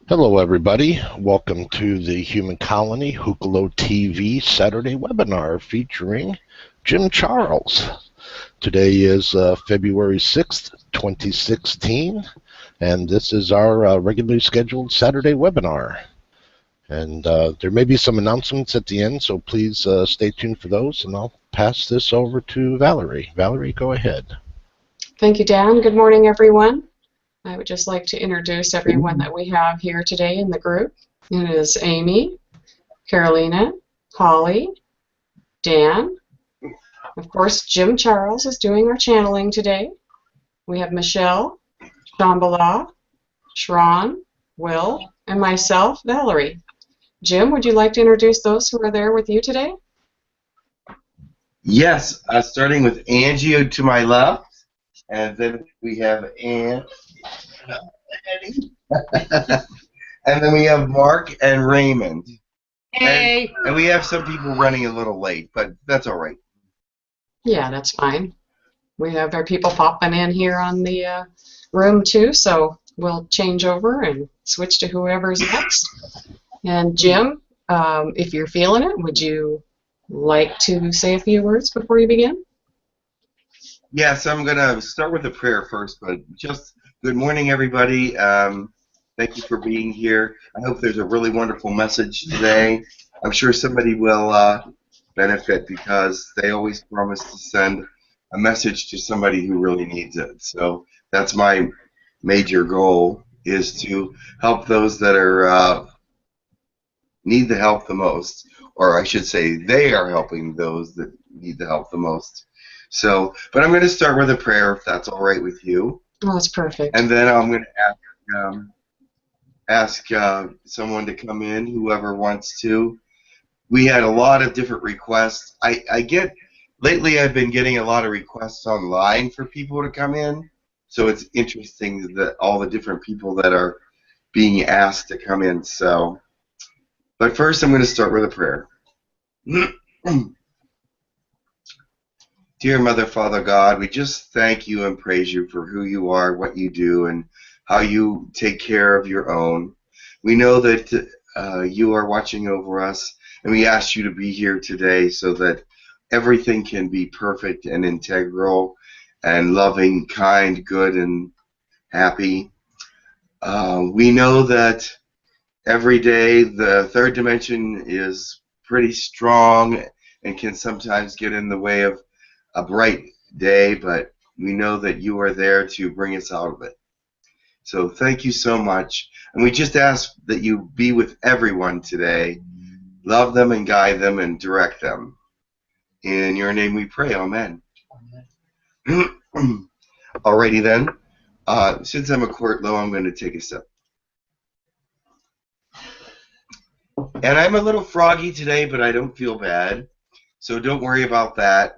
Hello everybody, welcome to the Human Colony Hucolo TV Saturday webinar featuring Jim Charles. Today is February 6th, 2016, and this is our regularly scheduled Saturday webinar. And there may be some announcements at the end, so please stay tuned for those, and I'll pass this over to Valerie. Valerie, go ahead. Thank you, Dan. Good morning, everyone. I would just like to introduce everyone that we have here today in the group. It is Amy, Carolina, Holly, Dan. Of course, Jim Charles is doing our channeling today. We have Michelle, Shambhala, Shran, Will, and myself, Valerie. Jim, would you like to introduce those who are there with you today? Yes, starting with Angie to my left, and then we have Ann. And then we have Mark and Raymond. Hey. And we have some people running a little late, but that's all right. Yeah, that's fine. We have our people popping in here on the room too, so we'll change over and switch to whoever's next. And Jim, if you're feeling it, would you like to say a few words before you begin? Yes, I'm going to start with a prayer first, but just good morning, everybody. Thank you for being here. I hope there's a really wonderful message today. I'm sure somebody will benefit because they always promise to send a message to somebody who really needs it. So that's my major goal, is to help those that are need the help the most, or I should say they are helping those that need the help the most. So, but I'm going to start with a prayer, if that's all right with you. Oh, that's perfect. And then I'm going to ask someone to come in, whoever wants to. We had a lot of different requests. Lately I've been getting a lot of requests online for people to come in, so it's interesting that all the different people that are being asked to come in. So, but first I'm going to start with a prayer. Dear Mother, Father, God, we just thank you and praise you for who you are, what you do, and how you take care of your own. We know that you are watching over us, and we ask you to be here today so that everything can be perfect and integral and loving, kind, good, and happy. We know that every day the third dimension is pretty strong and can sometimes get in the way of a bright day, but we know that you are there to bring us out of it. So thank you so much. And we just ask that you be with everyone today. Love them and guide them and direct them. In your name we pray. Amen. Alrighty then. Since I'm a quart low, I'm going to take a sip. And I'm a little froggy today, but I don't feel bad. So don't worry about that.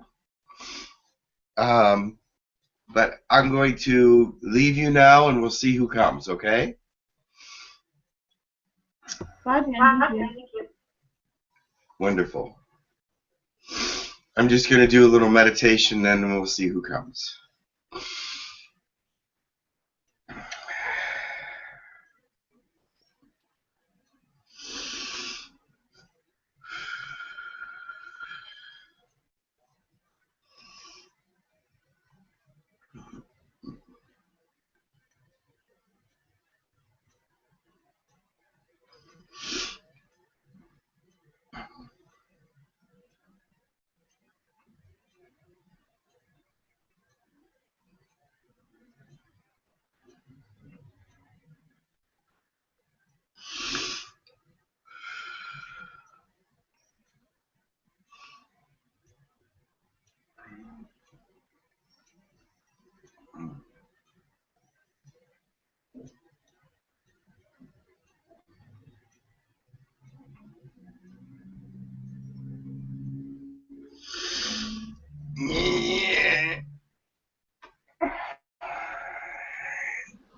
But I'm going to leave you now, and we'll see who comes, okay? Bye, Dan. Wonderful. I'm just going to do a little meditation, and we'll see who comes.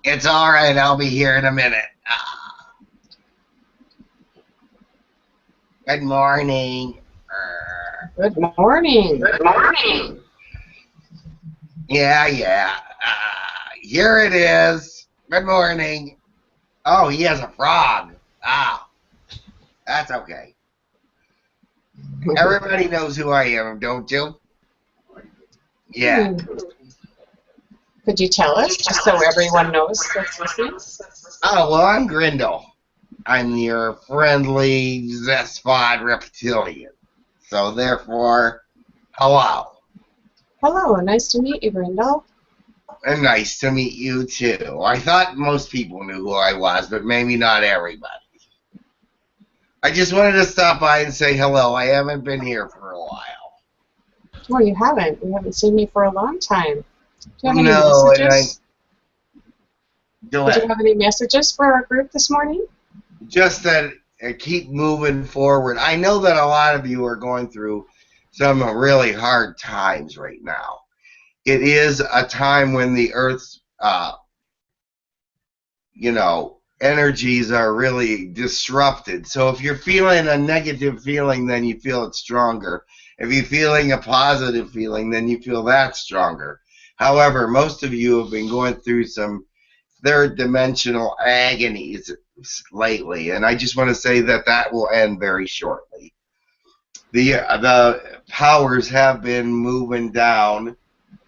It's all right. I'll be here in a minute. Good morning. Good morning. Good morning. Yeah. Here it is. Good morning. Oh, he has a frog. Ah, that's okay. Everybody knows who I am, don't you? Yeah. Could you tell us, just so everyone knows that's listening? Oh, well, I'm Grendel. I'm your friendly Zespod Reptilian. So, therefore, hello. Hello, nice to meet you, Grindal. And nice to meet you, too. I thought most people knew who I was, but maybe not everybody. I just wanted to stop by and say hello. I haven't been here for a while. Oh, you haven't? You haven't seen me for a long time. Do you have any No, messages? Go Did ahead. you have any messages for our group this morning? Just that keep moving forward. I know that a lot of you are going through some really hard times right now. It is a time when the Earth's, energies are really disrupted. So if you're feeling a negative feeling, then you feel it stronger. If you're feeling a positive feeling, then you feel that stronger. However, most of you have been going through some third-dimensional agonies lately, and I just want to say that that will end very shortly. The powers have been moving down.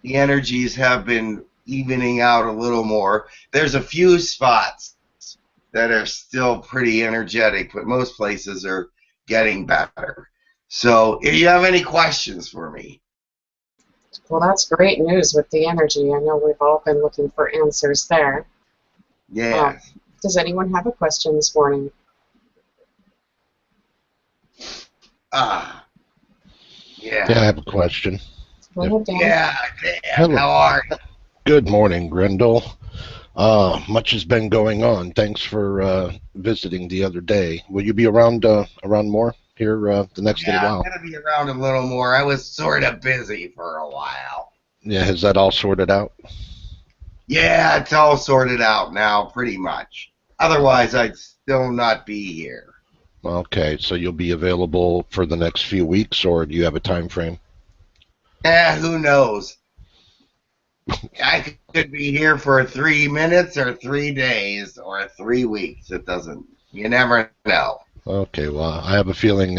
The energies have been evening out a little more. There's a few spots that are still pretty energetic, but most places are getting better. So if you have any questions for me. Well, that's great news with the energy. I know we've all been looking for answers there. Yeah. Does anyone have a question this morning? Yeah. Yeah, I have a question. Go ahead, Dan. Yeah, Dan. Hello. How are you? Good morning, Grendel. Much has been going on. Thanks for visiting the other day. Will you be around more here the next little while? I'm going to be around a little more. I was sort of busy for a while. Yeah, has that all sorted out? Yeah, it's all sorted out now, pretty much. Otherwise, I'd still not be here. Okay, so you'll be available for the next few weeks, or do you have a time frame? Who knows? I could be here for 3 minutes or 3 days or 3 weeks. It doesn't. You never know. Okay, well, I have a feeling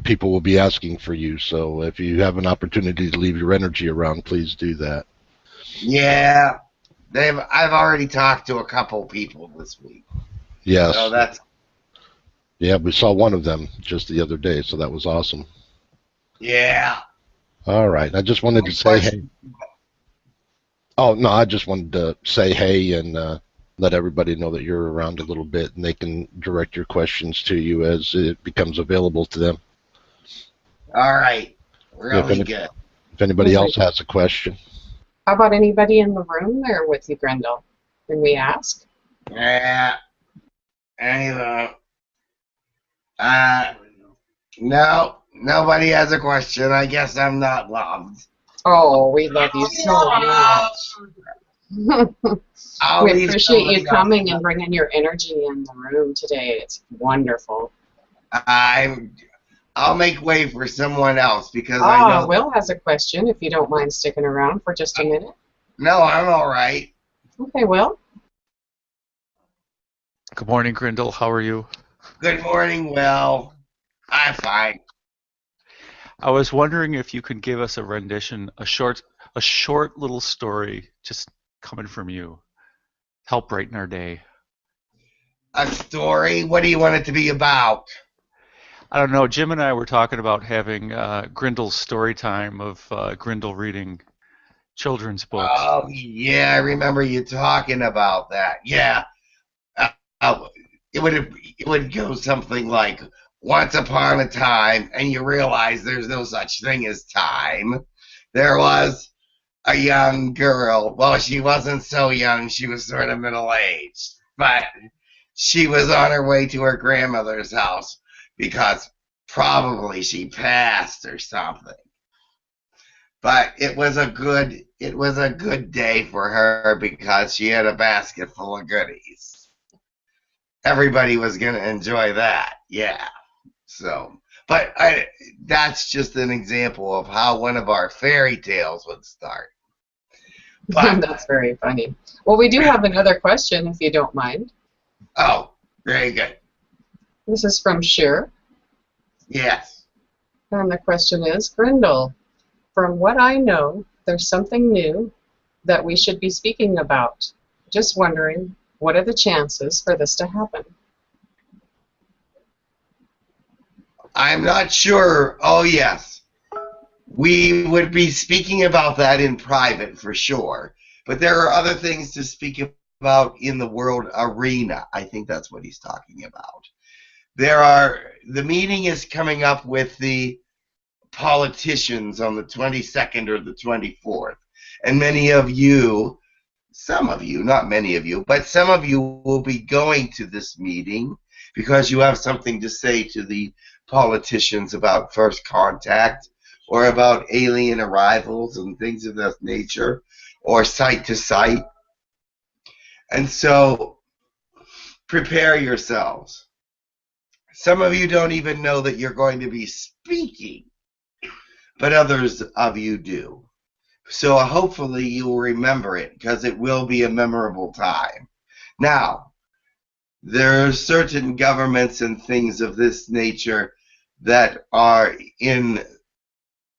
people will be asking for you, so if you have an opportunity to leave your energy around, please do that. Yeah, I've already talked to a couple people this week. Yes. So that's. Yeah, we saw one of them just the other day, so that was awesome. Yeah. All right, I just wanted to say hey. Oh, no, I just wanted to say hey and let everybody know that you're around a little bit, and they can direct your questions to you as it becomes available to them. All right. Really good. If anybody else has a question. How about anybody in the room there with you, Grendel? Can we ask? Yeah. Anyway. No, nobody has a question. I guess I'm not loved. Oh, we love you so much. We appreciate you coming and bringing your energy in the room today. It's wonderful. I'll make way for someone else because I know. Will has a question if you don't mind sticking around for just a minute. No, I'm all right. Okay, Will. Good morning, Grindal. How are you? Good morning, Will. I'm fine. I was wondering if you could give us a rendition, a short little story, just coming from you. Help brighten our day. A story? What do you want it to be about? I don't know. Jim and I were talking about having Grindal's story time of Grindal reading children's books. Oh, yeah, I remember you talking about that. Yeah. It would go something like, once upon a time, and you realize there's no such thing as time, there was a young girl. Well, she wasn't so young. She was sort of middle-aged. But she was on her way to her grandmother's house because probably she passed or something. But it was a good day for her because she had a basket full of goodies. Everybody was going to enjoy that. Yeah. So, but that's just an example of how one of our fairy tales would start. But That's very funny. Well, we do have another question, if you don't mind. Oh, very good. This is from Sheer. Yes. And the question is, Grendel, from what I know, there's something new that we should be speaking about. Just wondering, what are the chances for this to happen? I'm not sure. Oh, yes. We would be speaking about that in private for sure. But there are other things to speak about in the world arena. I think that's what he's talking about. The meeting is coming up with the politicians on the 22nd or the 24th. And many of you, some of you, not many of you, but some of you will be going to this meeting because you have something to say to the politicians about first contact or about alien arrivals and things of that nature, or site to site. And so prepare yourselves. Some of you don't even know that you're going to be speaking, but others of you do. So hopefully you will remember it, because it will be a memorable time. Now, there are certain governments and things of this nature that are in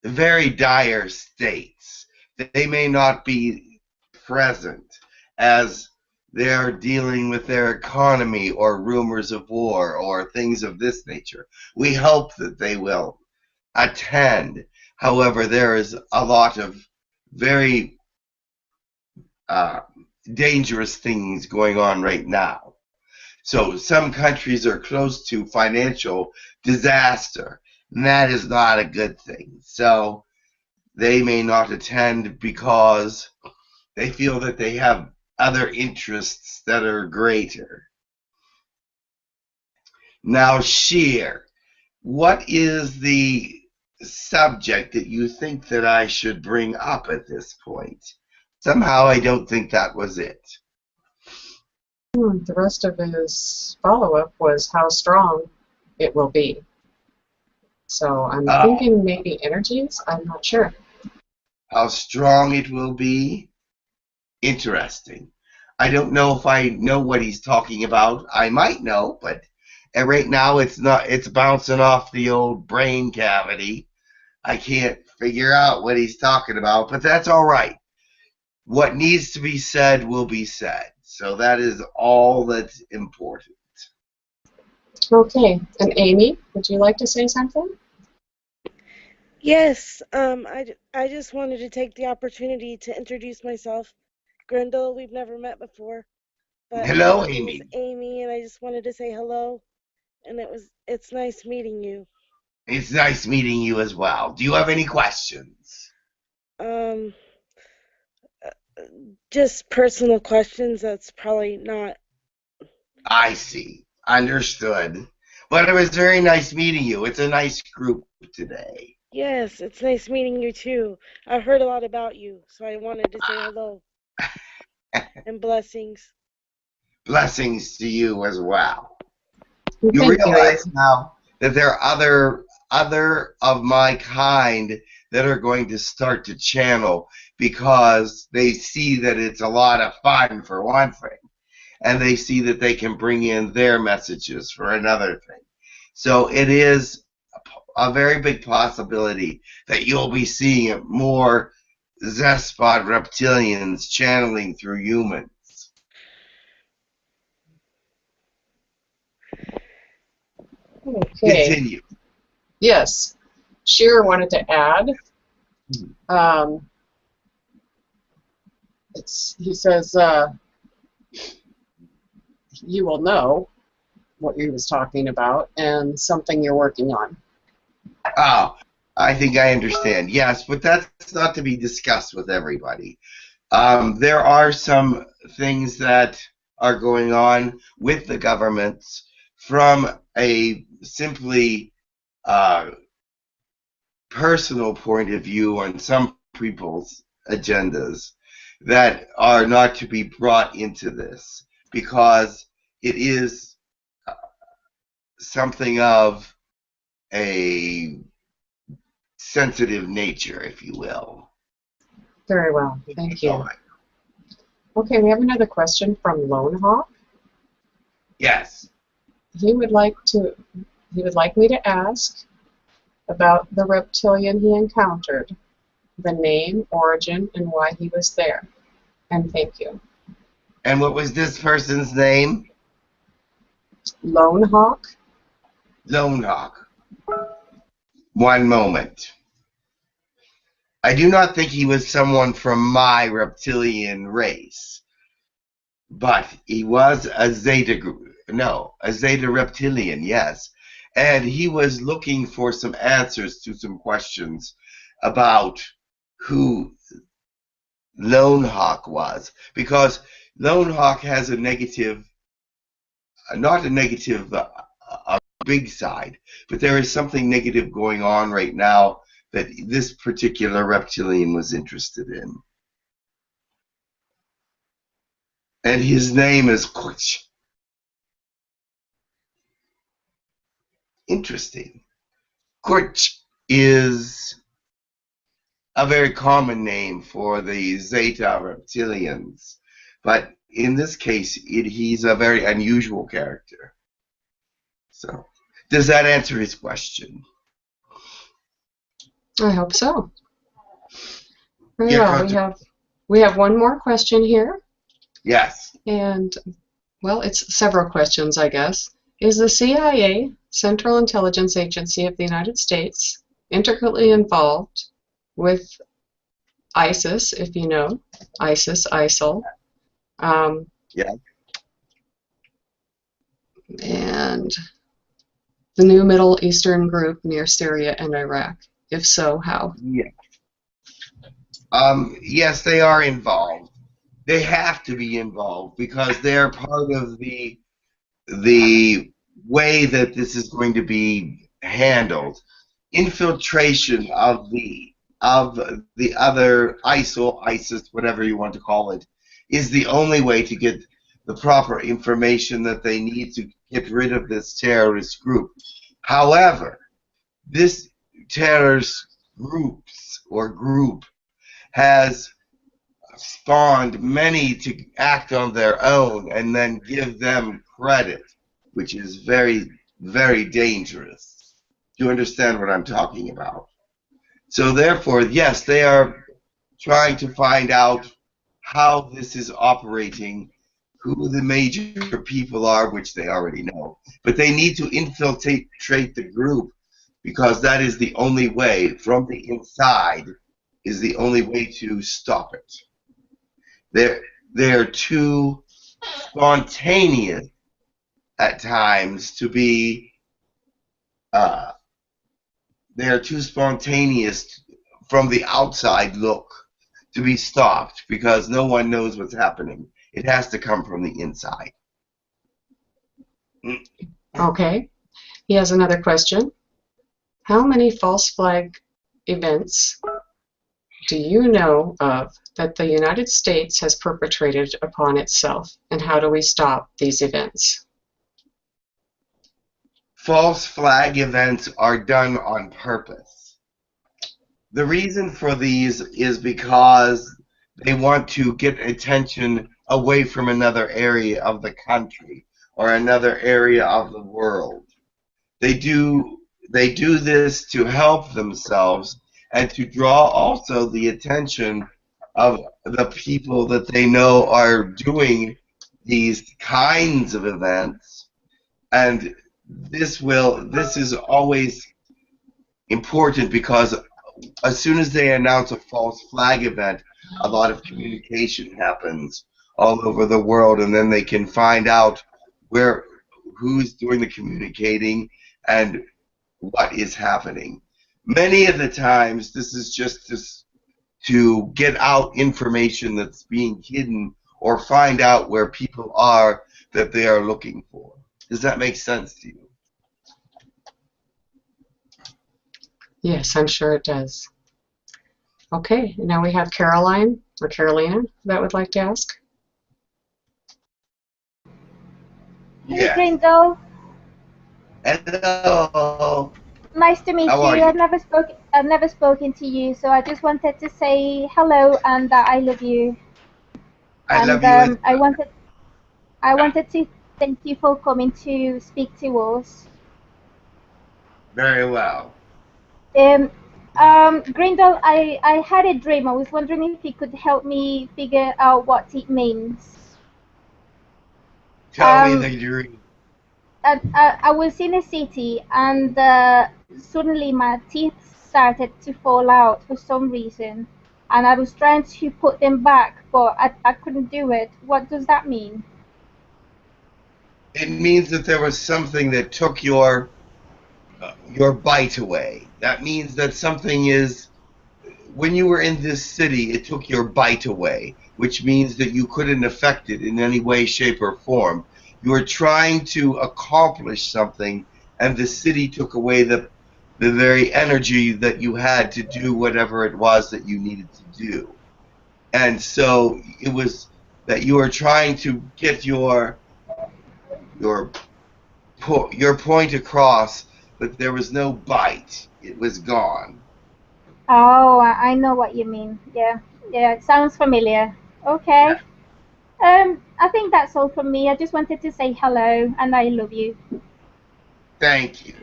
very dire states. They may not be present as they're dealing with their economy or rumors of war or things of this nature. We hope that they will attend. However, there is a lot of very dangerous things going on right now. So some countries are close to financial disaster, and that is not a good thing. So they may not attend because they feel that they have other interests that are greater. Now, Sheer, what is the subject that you think that I should bring up at this point? Somehow I don't think that was it. The rest of his follow-up was how strong it will be. So I'm thinking maybe energies? I'm not sure. How strong it will be? Interesting. I don't know if I know what he's talking about. I might know, but right now it's bouncing off the old brain cavity. I can't figure out what he's talking about, but that's all right. What needs to be said will be said. So that is all that's important. Okay. And Amy, would you like to say something? Yes. I just wanted to take the opportunity to introduce myself. Grendel, we've never met before. But Hello, my name Amy. is Amy, and I just wanted to say hello. And it's nice meeting you. It's nice meeting you as well. Do you have any questions? Just personal questions. That's probably not. I see. Understood. But it was very nice meeting you. It's a nice group today. Yes, it's nice meeting you too. I've heard a lot about you, so I wanted to say hello. And blessings. Blessings to you as well. Thank You you. realize now that there are other of my kind that are going to start to channel because they see that it's a lot of fun for one thing, and they see that they can bring in their messages for another thing. So it is a very big possibility that you'll be seeing more Zespot reptilians channeling through humans. Okay. Continue. Yes. Sheer wanted to add. He says you will know what he was talking about and something you're working on. Oh, I think I understand. Yes, but that's not to be discussed with everybody. There are some things that are going on with the governments from a simply personal point of view on some people's agendas that are not to be brought into this because it is something of a sensitive nature, if you will. Very well. Thank you. Okay, we have another question from Lone Hawk. Yes. He would like me to ask about the reptilian he encountered, the name, origin, and why he was there. And thank you. And what was this person's name? Lone Hawk? Lone Hawk. One moment. I do not think he was someone from my reptilian race, but he was a Zeta reptilian, yes. And he was looking for some answers to some questions about who Lone Hawk was, because Lone Hawk has a negative, not a negative, a big side, but there is something negative going on right now that this particular reptilian was interested in. And his name is 𝗪𝗧𝗧. Interesting. 𝗪𝗧𝗧 is a very common name for the Zeta reptilians, but in this case, he's a very unusual character. So, does that answer his question? I hope so. Very Yeah, well. We have one more question here. Yes. And, well, it's several questions, I guess. Is the CIA, Central Intelligence Agency of the United States, intricately involved with ISIS, if you know, ISIL, Yeah. and the new Middle Eastern group near Syria and Iraq? If so, how? Yeah. Yes, they are involved. They have to be involved because they're part of the way that this is going to be handled. Infiltration of the other ISIL, ISIS, whatever you want to call it, is the only way to get the proper information that they need to get rid of this terrorist group. However, this terrorist group has spawned many to act on their own and then give them credit, which is very, very dangerous. Do you understand what I'm talking about? So therefore, yes, they are trying to find out how this is operating, who the major people are, which they already know. But they need to infiltrate the group because that is the only way, from the inside, is the only way to stop it. They're too spontaneous at times to be they're too spontaneous from the outside look to be stopped because no one knows what's happening. It has to come from the inside. Okay. He has another question. How many false flag events do you know of that the United States has perpetrated upon itself, and how do we stop these events? False flag events are done on purpose. The reason for these is because they want to get attention away from another area of the country or another area of the world. They do this to help themselves and to draw also the attention of the people that they know are doing these kinds of events. And this is always important because as soon as they announce a false flag event, a lot of communication happens all over the world, and then they can find out who's doing the communicating and what is happening. Many of the times, this is just to get out information that's being hidden or find out where people are that they are looking for. Does that make sense to you? Yes, I'm sure it does. Okay, now we have Caroline or Carolina that would like to ask. Yeah. Hey, Grindal. Hello. Nice to meet How are you. you? I've never spoken to you, so I just wanted to say hello and that I love you. I love you. I wanted Thank you for coming to speak to us. Very well. Grindal, I had a dream. I was wondering if you could help me figure out what it means. Tell me the dream. I was in a city and suddenly my teeth started to fall out for some reason, and I was trying to put them back, but I couldn't do it. What does that mean? It means that there was something that took your bite away. That means that something is, when you were in this city, it took your bite away, which means that you couldn't affect it in any way, shape, or form. You were trying to accomplish something, and the city took away the very energy that you had to do whatever it was that you needed to do. And so it was that you were trying to get your point across, but there was no bite. It was gone. Oh, I know what you mean. Yeah, it sounds familiar. Okay. I think that's all from me. I just wanted to say hello and I love you. Thank you.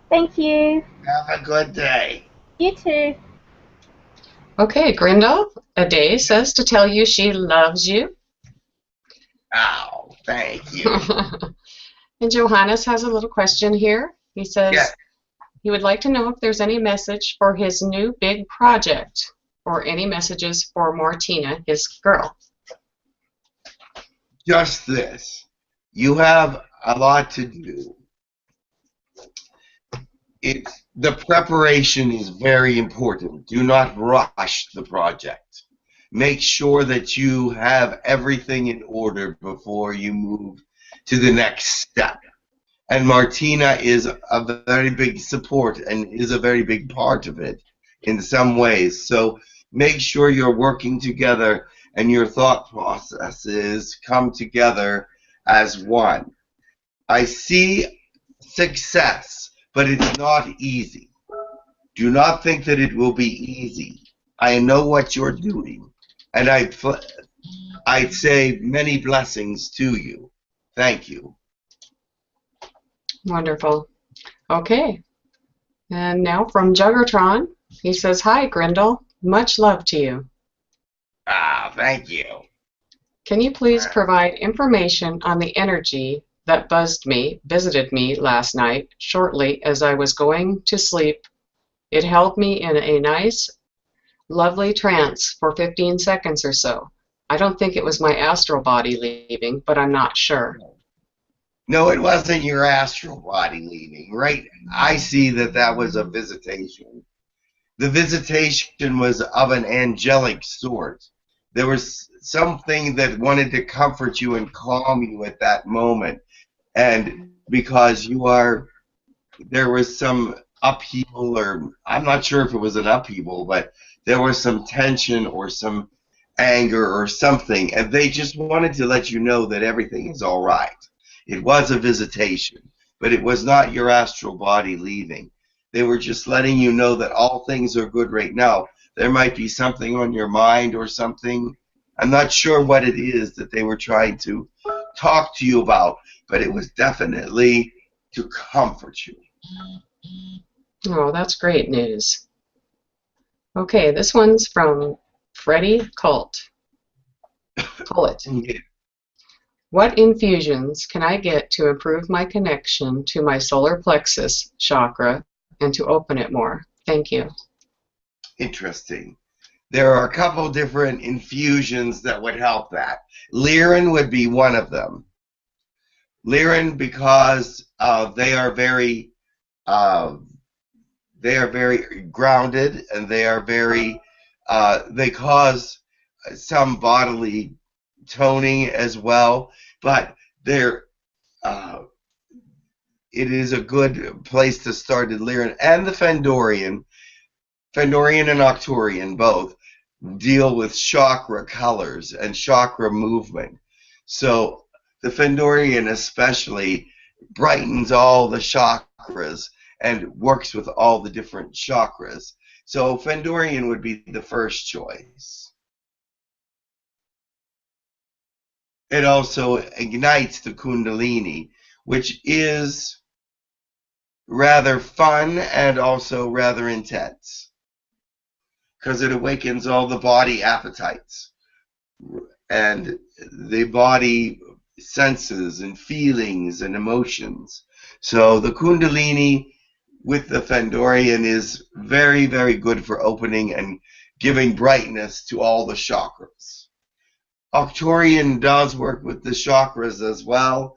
Thank you. Have a good day. You too. Okay, Grendel, Ade says to tell you she loves you. Oh, thank you. And Johannes has a little question here. He says Yes. he would like to know if there's any message for his new big project or any messages for Martina, his girl. Just this. You have a lot to do. The preparation is very important. Do not rush the project. Make sure that you have everything in order before you move to the next step. And Martina is a very big support and is a very big part of it in some ways. So make sure you're working together and your thought processes come together as one. I see success, but it's not easy. Do not think that it will be easy. I know what you're doing, and I'd say many blessings to you. Thank you. Wonderful. Okay. And now from Juggertron, he says, "Hi, Grendel. Much love to you. Ah, thank you. Can you please provide information on the energy that visited me last night shortly as I was going to sleep? It held me in a nice, lovely trance for 15 seconds or so. I don't think it was my astral body leaving, but I'm not sure." No, it wasn't your astral body leaving, right? I see that was a visitation. The visitation was of an angelic sort. There was something that wanted to comfort you and calm you at that moment. And because there was some upheaval, or I'm not sure if it was an upheaval, but there was some tension or some anger or something, and they just wanted to let you know that everything is all right. It was a visitation, but it was not your astral body leaving. They were just letting you know that all things are good right now. There might be something on your mind or something. I'm not sure what it is that they were trying to talk to you about, but it was definitely to comfort you. Oh, that's great news. Okay, this one's from Freddie Colt. Yeah. What infusions can I get to improve my connection to my solar plexus chakra and to open it more? Thank you. Interesting. There are a couple different infusions that would help that. Lyran would be one of them. Lyran, because they are very grounded, and they cause some bodily toning as well, but it is a good place to start at Lyran. And the Fendorian and Arcturian both deal with chakra colors and chakra movement. So the Fendorian especially brightens all the chakras and works with all the different chakras. So Fendorian would be the first choice. it also ignites the Kundalini, which is rather fun and also rather intense, because it awakens all the body appetites and the body senses and feelings and emotions. So the Kundalini with the Fendorian is very, very good for opening and giving brightness to all the chakras. Arcturian does work with the chakras as well,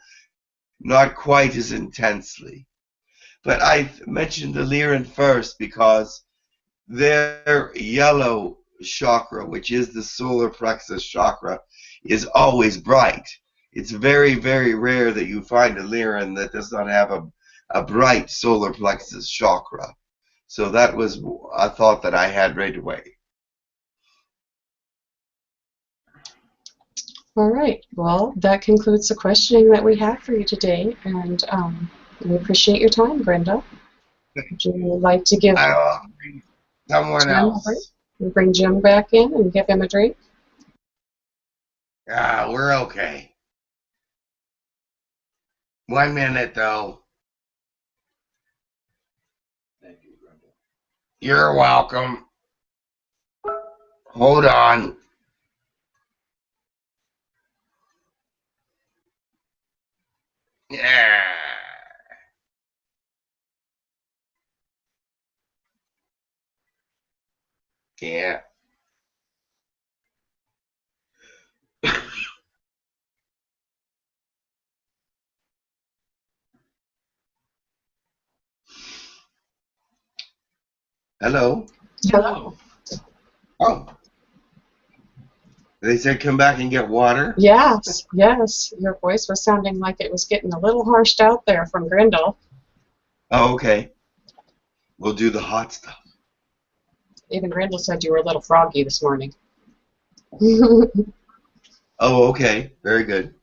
not quite as intensely. But I mentioned the Lyran first because their yellow chakra, which is the solar plexus chakra, is always bright. It's very, very rare that you find a Lyran that does not have a bright solar plexus chakra. So that was a thought that I had right away. All right. Well, that concludes the questioning that we have for you today, and we appreciate your time, Grendel. Would you like to give Someone Jim else. a break? We bring Jim back in and give him a drink? We're okay. 1 minute, though. Thank you, Grendel. You're welcome. Hold on. Yeah. Yeah. Hello. Hello. Oh. They said come back and get water? Yes, yes. Your voice was sounding like it was getting a little harshed out there from Grendel. Oh, okay. We'll do the hot stuff. Even Grendel said you were a little froggy this morning. Oh, okay. Very good.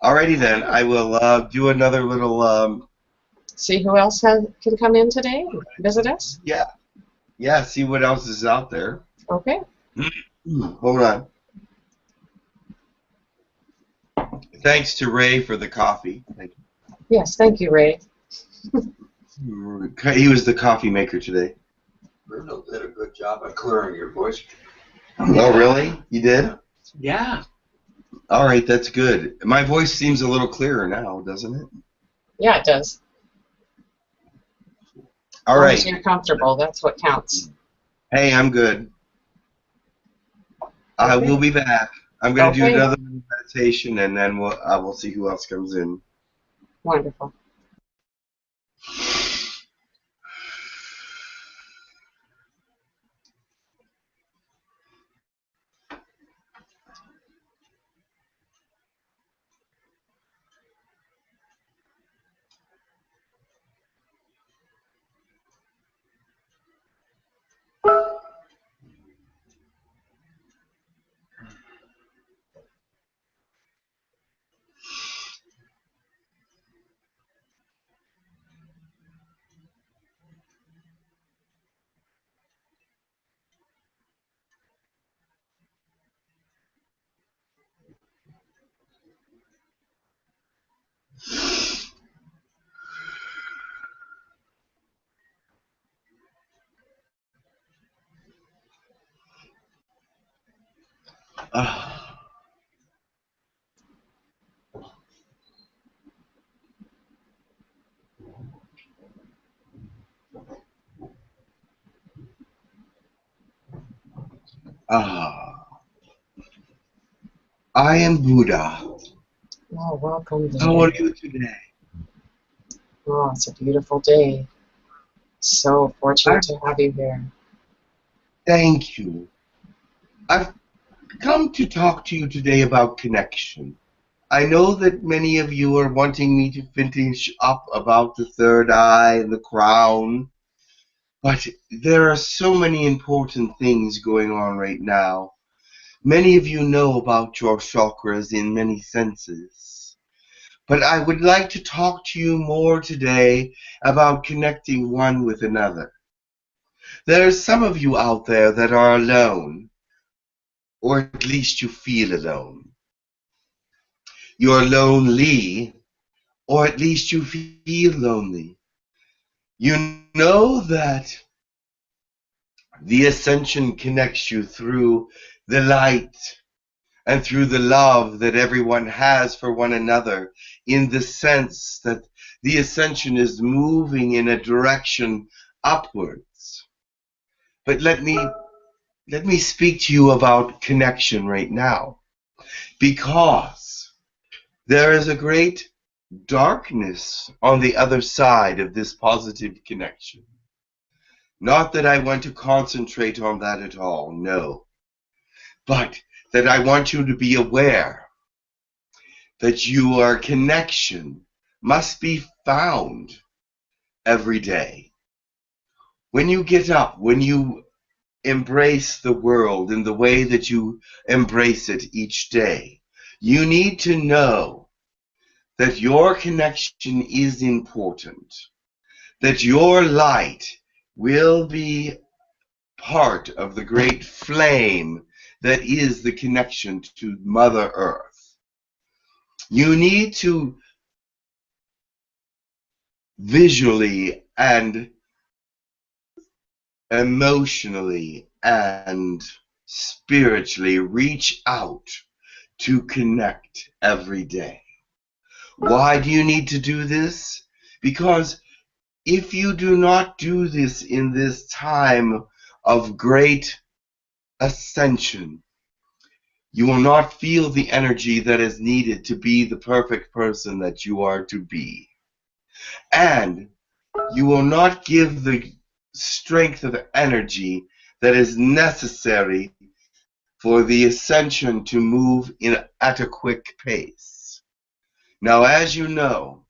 Alrighty then. I will do another little... See who else can come in today and visit us? Yeah. Yeah, see what else is out there. Okay. Hold on. Thanks to Ray for the coffee. Thank you. Yes, thank you, Ray. He was the coffee maker today. Grendel did a good job at clearing your voice. Oh, really? You did? Yeah. All right, that's good. My voice seems a little clearer now, doesn't it? Yeah, it does. All As long right. as you're comfortable, that's what counts. Hey, I'm good. I will be back. I'm going to do another meditation, and then I will see who else comes in. Wonderful. I am Buddha. Oh, welcome. How are you today? Oh, it's a beautiful day. So fortunate to have you here. Thank you. I've come to talk to you today about connection. I know that many of you are wanting me to finish up about the third eye and the crown, but there are so many important things going on right now. Many of you know about your chakras in many senses, but I would like to talk to you more today about connecting one with another. There are some of you out there that are alone, or at least you feel alone. you're lonely, or at least you feel lonely, you know that the Ascension connects you through the light and through the love that everyone has for one another, in the sense that the Ascension is moving in a direction upwards. But let me speak to you about connection right now, because there is a great darkness on the other side of this positive connection. Not that I want to concentrate on that at all, no. But that I want you to be aware that your connection must be found every day. When you get up, when you embrace the world in the way that you embrace it each day, you need to know that your connection is important, that your light will be part of the great flame that is the connection to Mother Earth. You need to visually and emotionally and spiritually reach out to connect every day. Why do you need to do this? Because if you do not do this in this time of great ascension, you will not feel the energy that is needed to be the perfect person that you are to be. And you will not give the strength of energy that is necessary for the ascension to move at a quick pace. Now, as you know,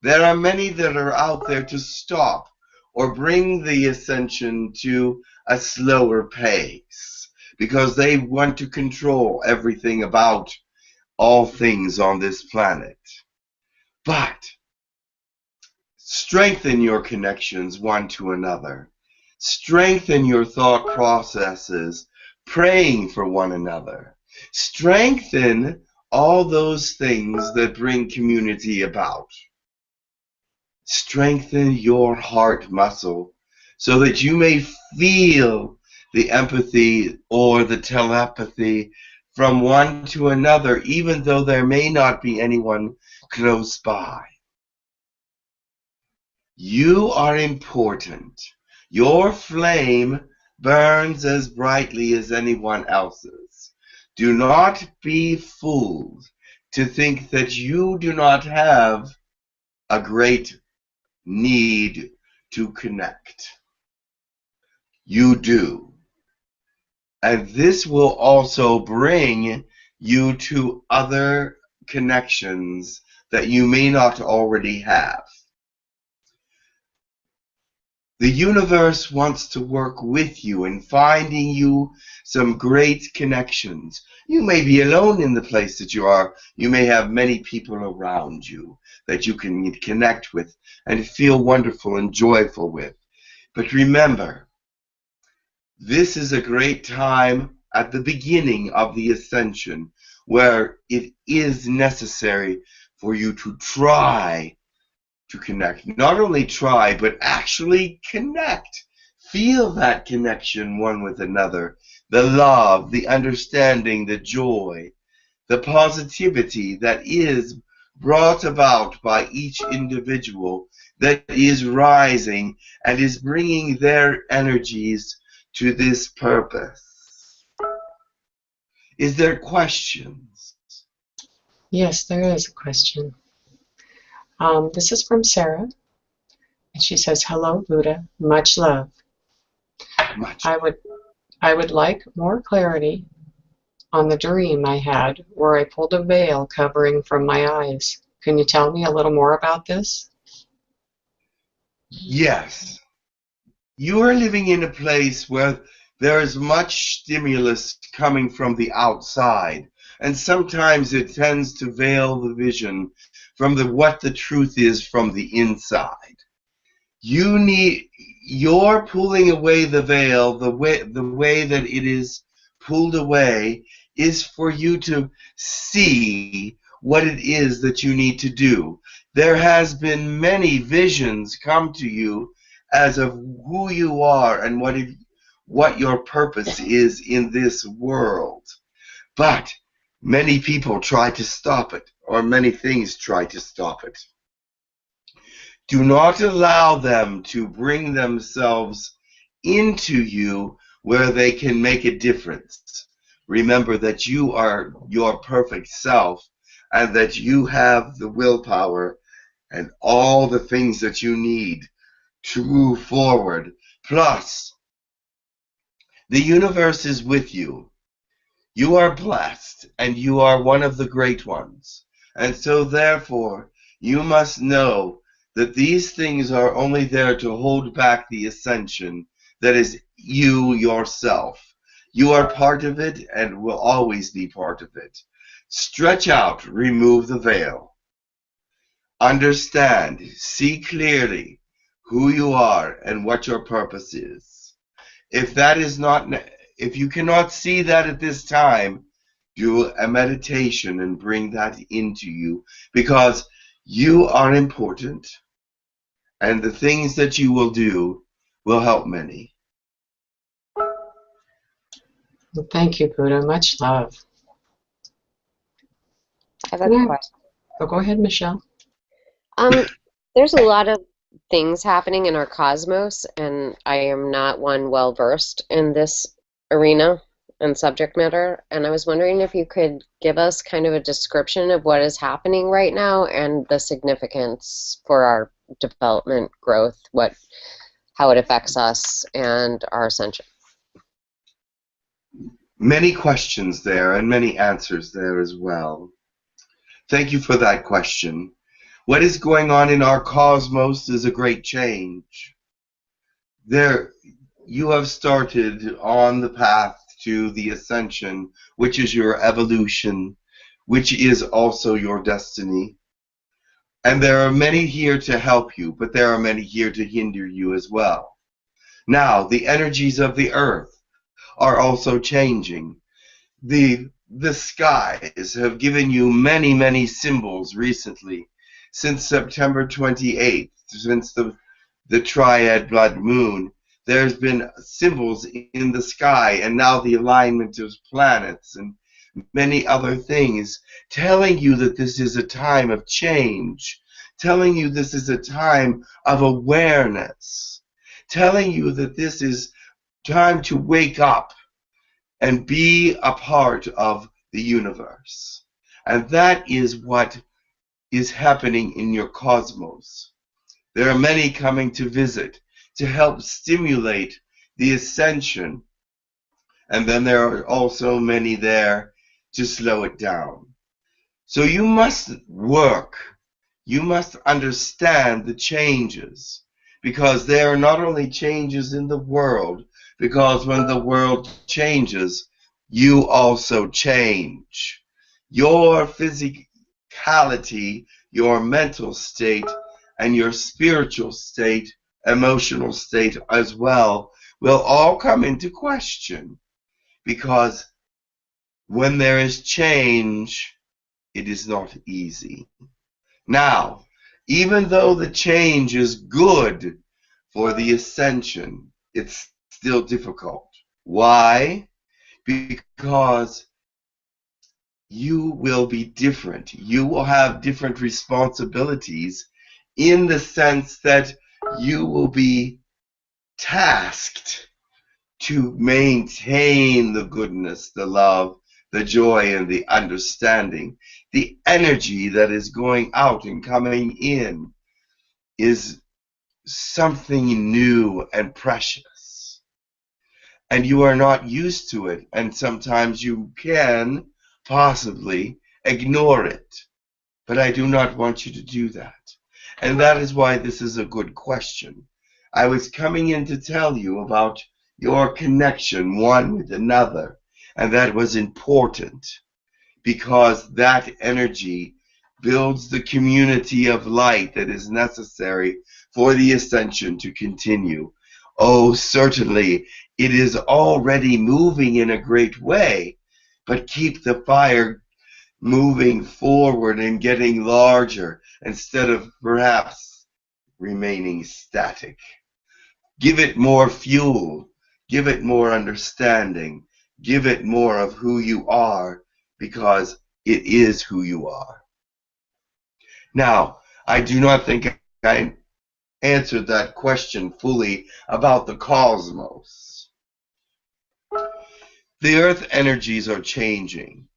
there are many that are out there to stop or bring the ascension to a slower pace, because they want to control everything about all things on this planet. But strengthen your connections one to another. Strengthen your thought processes, praying for one another. Strengthen all those things that bring community about. Strengthen your heart muscle so that you may feel the empathy or the telepathy from one to another, even though there may not be anyone close by. You are important. Your flame burns as brightly as anyone else's. Do not be fooled to think that you do not have a great need to connect. You do. And this will also bring you to other connections that you may not already have. The universe wants to work with you in finding you some great connections. You may be alone in the place that you are. You may have many people around you that you can connect with and feel wonderful and joyful with. But remember, this is a great time at the beginning of the ascension where it is necessary for you to try to connect. Not only try, but actually connect. Feel that connection one with another. The love, the understanding, the joy, the positivity that is brought about by each individual that is rising and is bringing their energies to this purpose. Is there questions? Yes, there is a question. This is from Sarah, and she says, "Hello, Buddha. Much love. Much. I would like more clarity on the dream I had where I pulled a veil covering from my eyes. Can you tell me a little more about this?" Yes. You are living in a place where there is much stimulus coming from the outside, and sometimes it tends to veil the vision from what the truth is from the inside. You're pulling away the veil. The way that it is pulled away is for you to see what it is that you need to do. There has been many visions come to you as of who you are and what your purpose is in this world. But many people try to stop it, or many things try to stop it. Do not allow them to bring themselves into you where they can make a difference. Remember that you are your perfect self and that you have the willpower and all the things that you need to move forward. Plus, the universe is with you. You are blessed and you are one of the great ones. And so therefore, you must know that these things are only there to hold back the ascension that is you yourself. You are part of it and will always be part of it. Stretch out, remove the veil. Understand, see clearly who you are and what your purpose is. If you cannot see that at this time, do a meditation and bring that into you, because you are important and the things that you will do will help many. Well, thank you, Buddha. Much love. I have a question. Oh, go ahead, Michelle. There's a lot of things happening in our cosmos, and I am not one well versed in this arena and subject matter, and I was wondering if you could give us kind of a description of what is happening right now and the significance for our development, growth, how it affects us and our ascension. Many questions there and many answers there as well. Thank you for that question. What is going on in our cosmos is a great change. You have started on the path to the ascension, which is your evolution, which is also your destiny. And there are many here to help you, but there are many here to hinder you as well. Now, the energies of the earth are also changing. The skies have given you many, many symbols recently. Since September 28th, since the triad blood moon, there's been symbols in the sky, and now the alignment of planets and many other things, telling you that this is a time of change, telling you this is a time of awareness, telling you that this is time to wake up and be a part of the universe. And that is what is happening in your cosmos. There are many coming to visit to help stimulate the ascension, and then there are also many there to slow it down. So you must work, you must understand the changes, because there are not only changes in the world, because when the world changes, you also change. Your physicality, your mental state, and your spiritual state, emotional state as well, will all come into question, because when there is change, it is not easy. Now, even though the change is good for the ascension, it's still difficult. Why? Because you will be different. You will have different responsibilities, in the sense that you will be tasked to maintain the goodness, the love, the joy, and the understanding. The energy that is going out and coming in is something new and precious. And you are not used to it, and sometimes you can possibly ignore it. But I do not want you to do that. And that is why this is a good question. I was coming in to tell you about your connection one with another, and that was important, because that energy builds the community of light that is necessary for the ascension to continue. Oh, certainly, it is already moving in a great way, but keep the fire moving forward and getting larger instead of perhaps remaining static. Give it more fuel. Give it more understanding. Give it more of who you are, because it is who you are. Now, I do not think I answered that question fully about the cosmos. The earth energies are changing.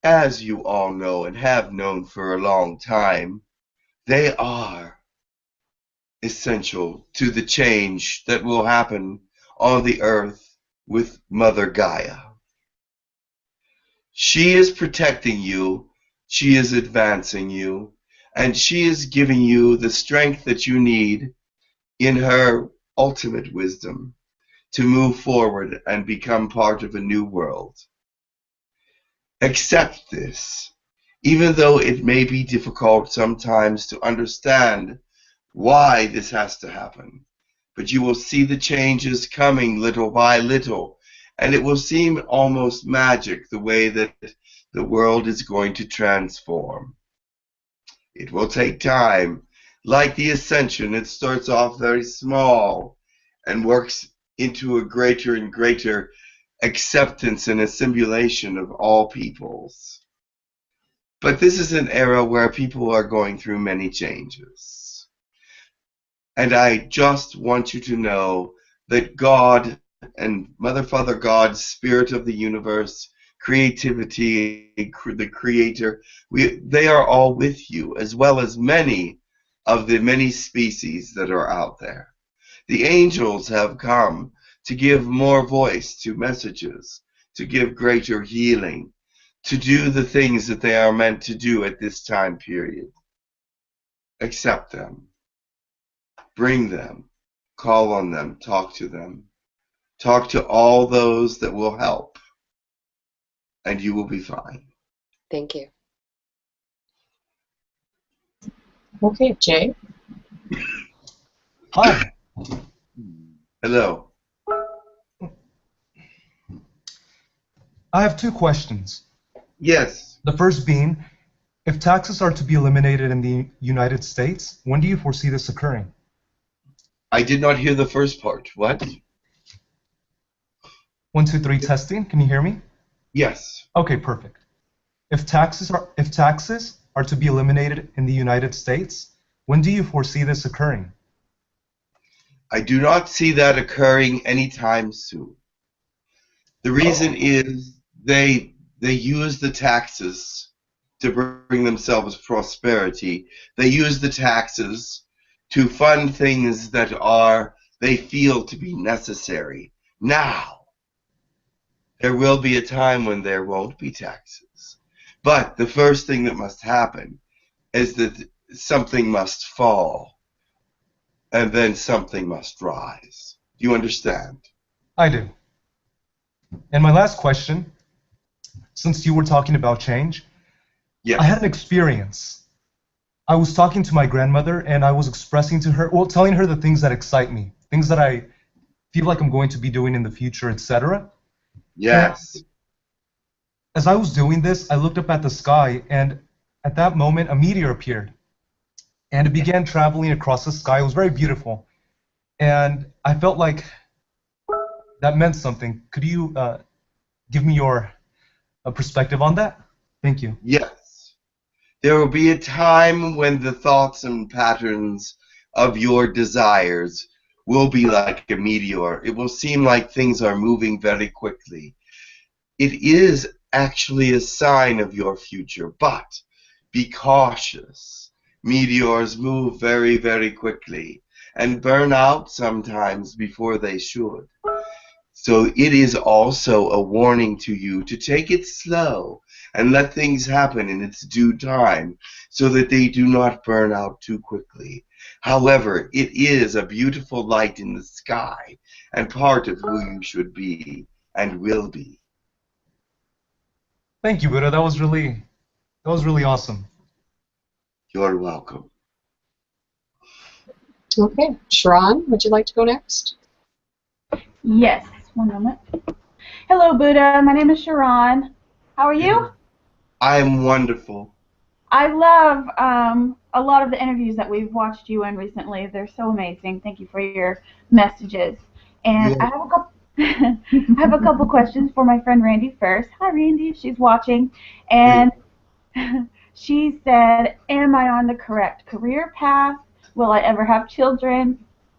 As you all know and have known for a long time, they are essential to the change that will happen on the earth with Mother Gaia. She is protecting you, she is advancing you, and she is giving you the strength that you need in her ultimate wisdom to move forward and become part of a new world. Accept this, even though it may be difficult sometimes to understand why this has to happen. But you will see the changes coming little by little, and it will seem almost magic the way that the world is going to transform. It will take time. Like the Ascension, it starts off very small and works into a greater and greater acceptance and assimilation of all peoples. But this is an era where people are going through many changes. And I just want you to know that God and Mother, Father, God, Spirit of the universe, creativity, the Creator, they are all with you, as well as many of the many species that are out there. The angels have come to give more voice to messages, to give greater healing, to do the things that they are meant to do at this time period. Accept them. Bring them. Call on them. Talk to them. Talk to all those that will help, and you will be fine. Thank you. Okay, Jay. Hi. Hello. I have two questions. Yes. The first being, if taxes are to be eliminated in the United States, when do you foresee this occurring? I did not hear the first part. What? 1, 2, 3 testing. Can you hear me? Yes. Okay, perfect. If taxes are to be eliminated in the United States, when do you foresee this occurring? I do not see that occurring anytime soon. The reason is they use the taxes to bring themselves prosperity. They use the taxes to fund things that they feel to be necessary. Now, there will be a time when there won't be taxes. But the first thing that must happen is that something must fall, and then something must rise. Do you understand? I do. And my last question, since you were talking about change, yes. I had an experience. I was talking to my grandmother, and I was expressing to her, well, telling her the things that excite me, things that I feel like I'm going to be doing in the future, etc. Yes. And as I was doing this, I looked up at the sky, and at that moment, a meteor appeared. And it began traveling across the sky. It was very beautiful. And I felt like that meant something. Could you give me your perspective on that? Thank you. Yes. There will be a time when the thoughts and patterns of your desires will be like a meteor. It will seem like things are moving very quickly. It is actually a sign of your future, but be cautious. Meteors move very, very quickly and burn out sometimes before they should. So it is also a warning to you to take it slow and let things happen in its due time so that they do not burn out too quickly. However, it is a beautiful light in the sky and part of who you should be and will be. Thank you, Buddha. That was really awesome. You're welcome. Okay, Sharon, would you like to go next? Yes, one moment. Hello, Buddha. My name is Sharon. How are you? I'm wonderful. I love a lot of the interviews that we've watched you in recently. They're so amazing. Thank you for your messages. And I have a couple. I have a couple questions for my friend Randy first. Hi, Randy, if she's watching. And she said, "Am I on the correct career path? Will I ever have children?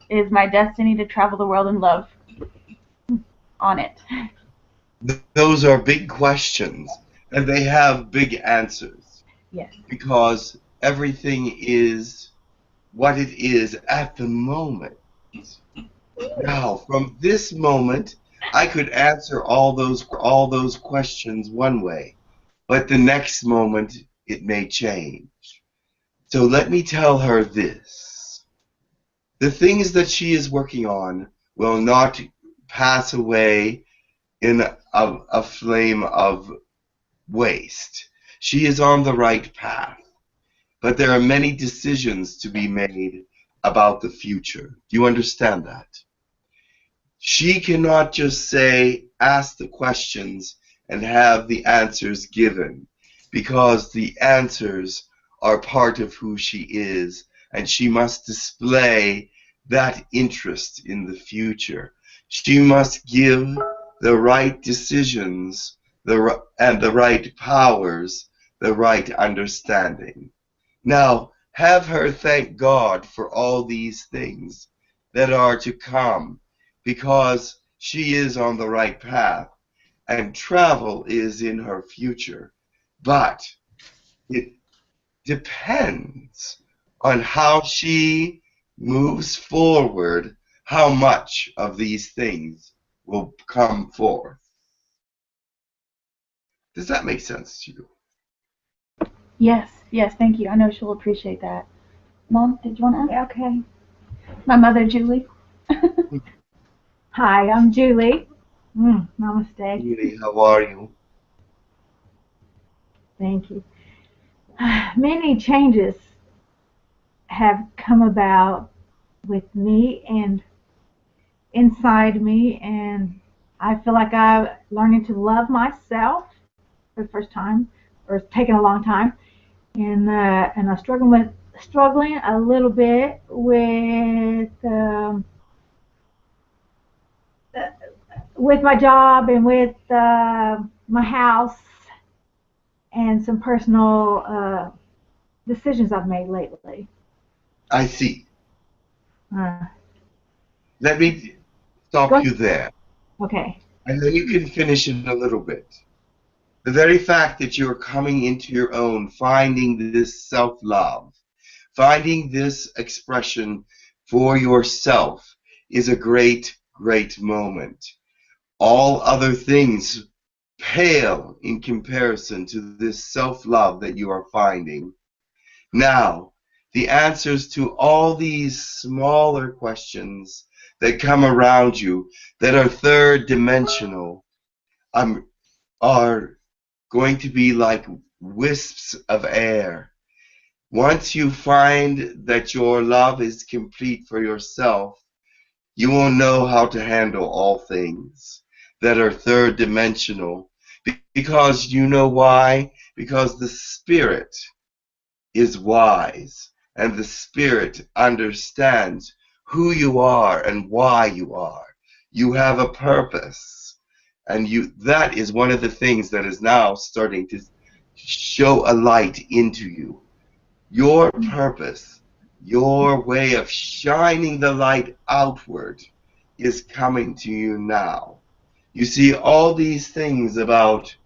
Is my destiny to travel the world and love on it?" Those are big questions, and they have big answers. Yes. Because everything is what it is at the moment. Now, from this moment, I could answer all those questions one way, but the next moment it may change. So let me tell her this. The things that she is working on will not pass away in a flame of waste. She is on the right path, but there are many decisions to be made about the future. Do you understand that? She cannot just say, ask the questions and have the answers given, because the answers are part of who she is, and she must display that interest in the future. She must give the right decisions and the right powers, the right understanding. Now, have her thank God for all these things that are to come, because she is on the right path, and travel is in her future. But it depends on how she moves forward, how much of these things will come forth. Does that make sense to you? Yes, thank you. I know she'll appreciate that. Mom, did you want to ask? Okay. My mother, Julie. Hi, I'm Julie. Namaste. Julie, how are you? Thank you. Many changes have come about with me and inside me, and I feel like I'm learning to love myself for the first time, or it's taken a long time, and I'm struggling a little bit with my job and with my house and some personal decisions I've made lately. I see. Let me stop you there. Okay. And then you can finish in a little bit. The very fact that you're coming into your own, finding this self-love, finding this expression for yourself is a great, great moment. All other things pale in comparison to this self-love that you are finding. Now, the answers to all these smaller questions that come around you that are third dimensional are going to be like wisps of air. Once you find that your love is complete for yourself, you will know how to handle all things that are third dimensional. Because you know why? Because the Spirit is wise, and the Spirit understands who you are and why you are. You have a purpose, and that is one of the things that is now starting to show a light into you. Your purpose, your way of shining the light outward is coming to you now. You see, all these things about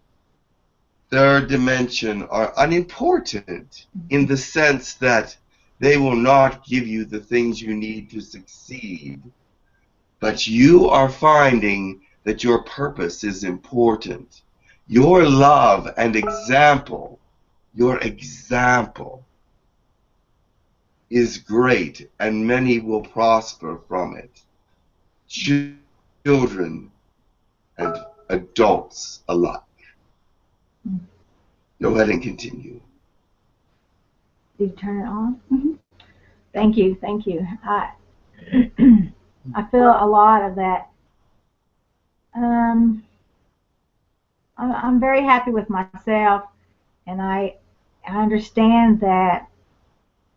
third dimension are unimportant in the sense that they will not give you the things you need to succeed. But you are finding that your purpose is important. Your love and example, your example is great, and many will prosper from it. Children and adults alike. Go ahead and continue. Did you turn it on? Mm-hmm. Thank you. I feel a lot of that. I'm very happy with myself, and I understand that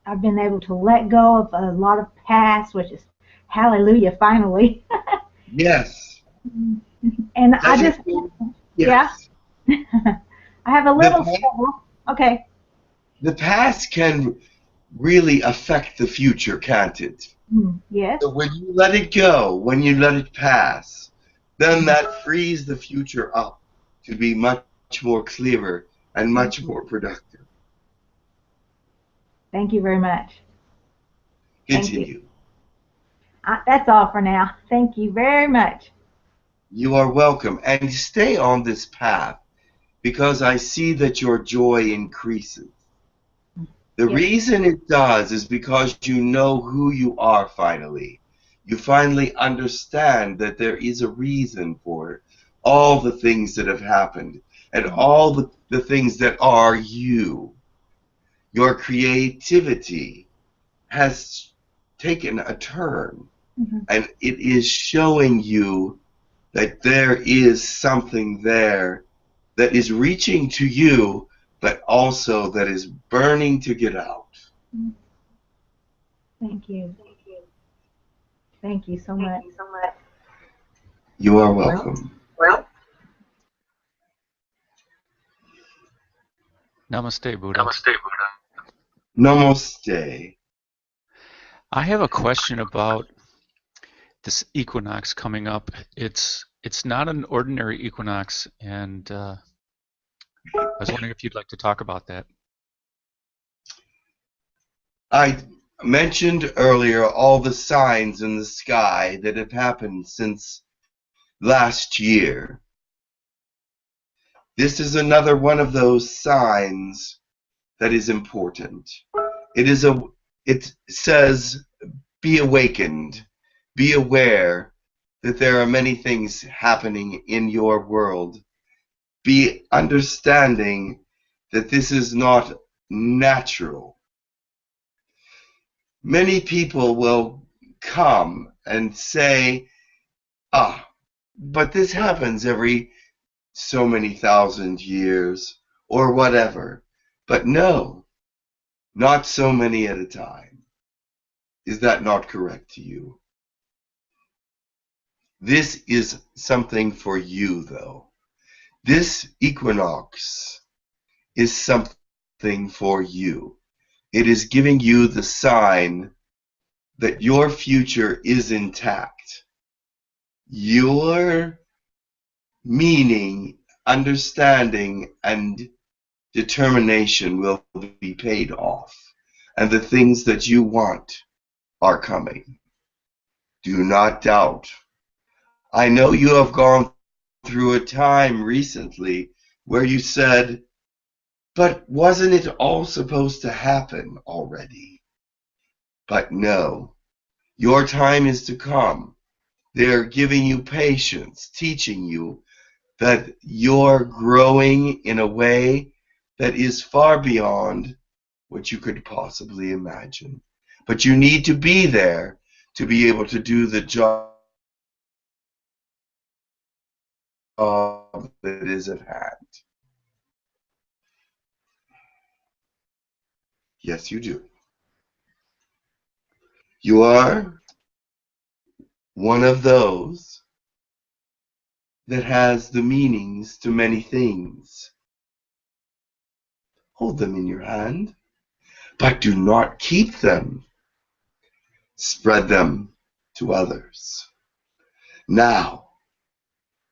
I've been able to let go of a lot of past, which is hallelujah, finally. Yes. And I Let it just, go. yeah, Yes. I have a The little past, struggle. Okay. the past can really affect the future, can't it? Yes. So when you let it go, when you let it pass, then that frees the future up to be much more clearer and much more productive. Thank you very much. Thank you. Continue. That's all for now. Thank you very much. You are welcome. And stay on this path because I see that your joy increases. The Yes. reason it does is because you know who you are finally. You finally understand that there is a reason for all the things that have happened and all the things that are you. Your creativity has taken a turn, and it is showing you that there is something there that is reaching to you, but also that is burning to get out. Thank you. Thank you so much. You are welcome. Namaste, Buddha. Namaste. I have a question about this equinox coming up. It's not an ordinary equinox, and I was wondering if you'd like to talk about that. I mentioned earlier all the signs in the sky that have happened since last year. This is another one of those signs that is important. It says, be awakened, be aware that there are many things happening in your world. Be understanding that this is not natural. Many people will come and say, but this happens every so many thousand years or whatever. But no, not so many at a time. Is that not correct to you? This is something for you, though. This equinox is something for you. It is giving you the sign that your future is intact. Your meaning, understanding, and determination will be paid off, and the things that you want are coming. Do not doubt. I know you have gone through a time recently where you said, but wasn't it all supposed to happen already? But no, your time is to come. They're giving you patience, teaching you that you're growing in a way that is far beyond what you could possibly imagine. But you need to be there to be able to do the job that is at hand. Yes, you do. You are one of those that has the meanings to many things. Hold them in your hand, but do not keep them. Spread them to others. Now,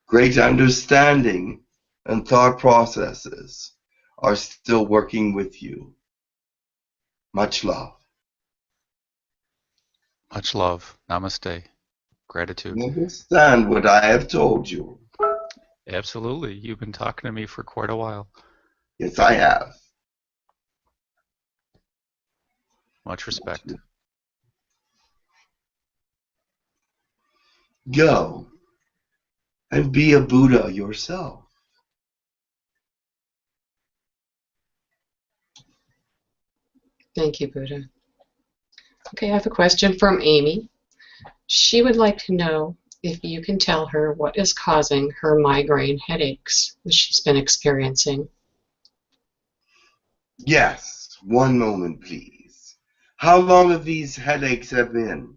great understanding and thought processes are still working with you. Much love. Much love. Namaste. Gratitude. You understand what I have told you? Absolutely. You've been talking to me for quite a while. Yes, I have. Much respect. Go and be a Buddha yourself. Thank you, Buddha. Okay, I have a question from Amy. She would like to know if you can tell her what is causing her migraine headaches that she's been experiencing. Yes, one moment, please. How long have these headaches have been?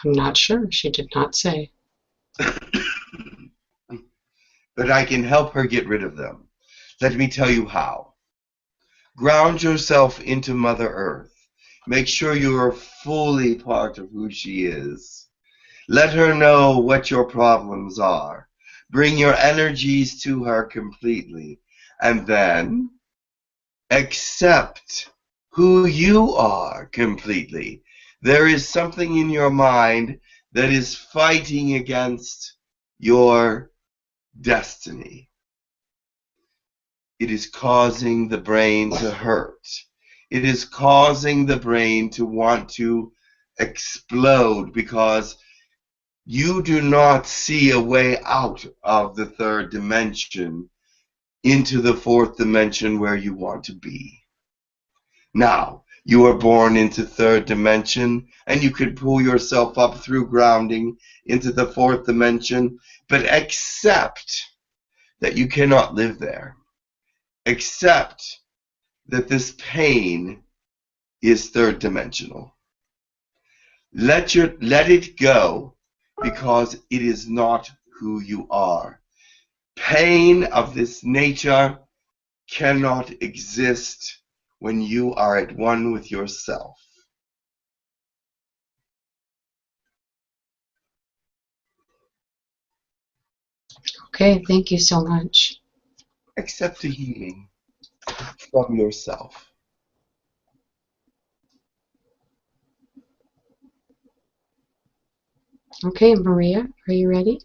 I'm not sure. She did not say. But I can help her get rid of them. Let me tell you how. Ground yourself into Mother Earth. Make sure you are fully part of who she is. Let her know what your problems are. Bring your energies to her completely. And then accept who you are completely. There is something in your mind that is fighting against your destiny. It is causing the brain to hurt. It is causing the brain to want to explode because you do not see a way out of the third dimension into the fourth dimension where you want to be. Now, you are born into third dimension, and you can pull yourself up through grounding into the fourth dimension, but accept that you cannot live there. Accept that this pain is third dimensional. Let it go, because it is not who you are. Pain of this nature cannot exist when you are at one with yourself. Okay, thank you so much. Accept the healing from yourself. Okay, Maria, are you ready?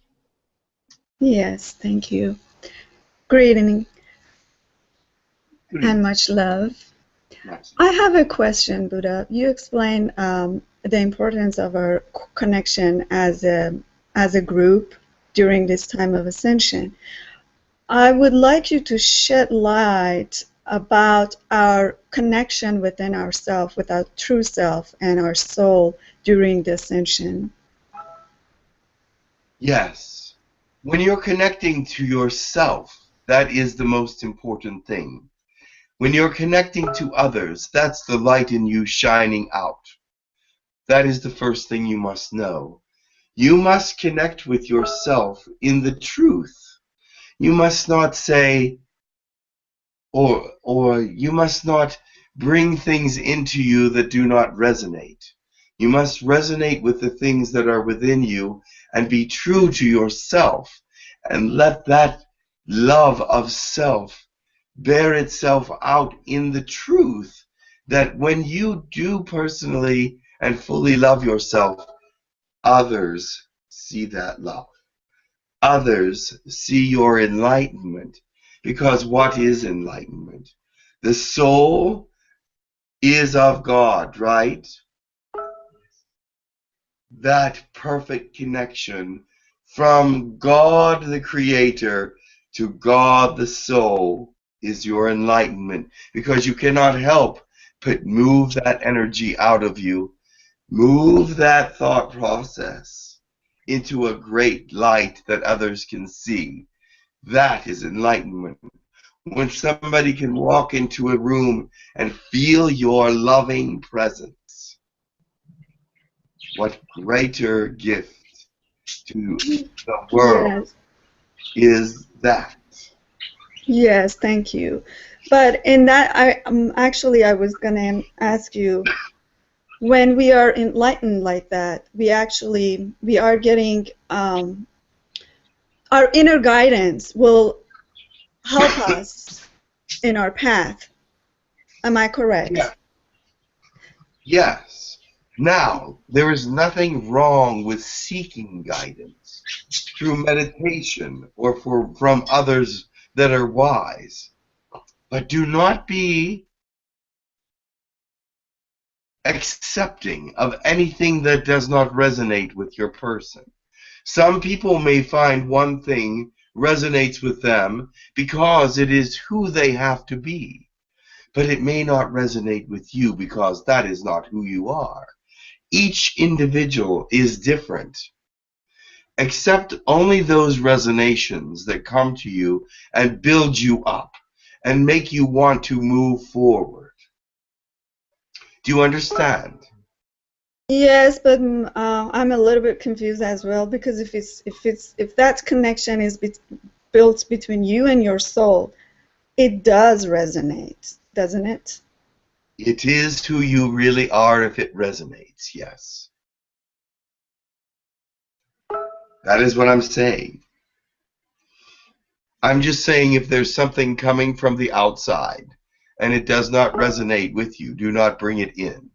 Yes, thank you. Greeting and much love. I have a question, Buddha. You explained the importance of our connection as a group during this time of ascension. I would like you to shed light about our connection within ourselves, with our true self and our soul during the ascension. Yes. When you're connecting to yourself, that is the most important thing. When you're connecting to others, that's the light in you shining out. That is the first thing you must know. You must connect with yourself in the truth. You must not say, or you must not bring things into you that do not resonate. You must resonate with the things that are within you and be true to yourself, and let that love of self bear itself out in the truth that when you do personally and fully love yourself, others see that love. Others see your enlightenment. Because what is enlightenment? The soul is of God, right? That perfect connection from God the Creator to God the soul is your enlightenment, because you cannot help but move that energy out of you, move that thought process into a great light that others can see. That is enlightenment. When somebody can walk into a room and feel your loving presence, what greater gift to the world is that? Yes, thank you. But in that, I was going to ask you, when we are enlightened like that, we are getting, our inner guidance will help us in our path. Am I correct? Yeah. Yes. Now, there is nothing wrong with seeking guidance through meditation or from others that are wise. But do not be accepting of anything that does not resonate with your person. Some people may find one thing resonates with them because it is who they have to be. But it may not resonate with you because that is not who you are. each individual is different. Accept only those resonations that come to you and build you up and make you want to move forward. Do you understand? Yes, but I'm a little bit confused as well, because if that connection is built between you and your soul, it does resonate, doesn't it? It is who you really are if it resonates, yes. That is what I'm saying. I'm just saying if there's something coming from the outside and it does not resonate with you, do not bring it in.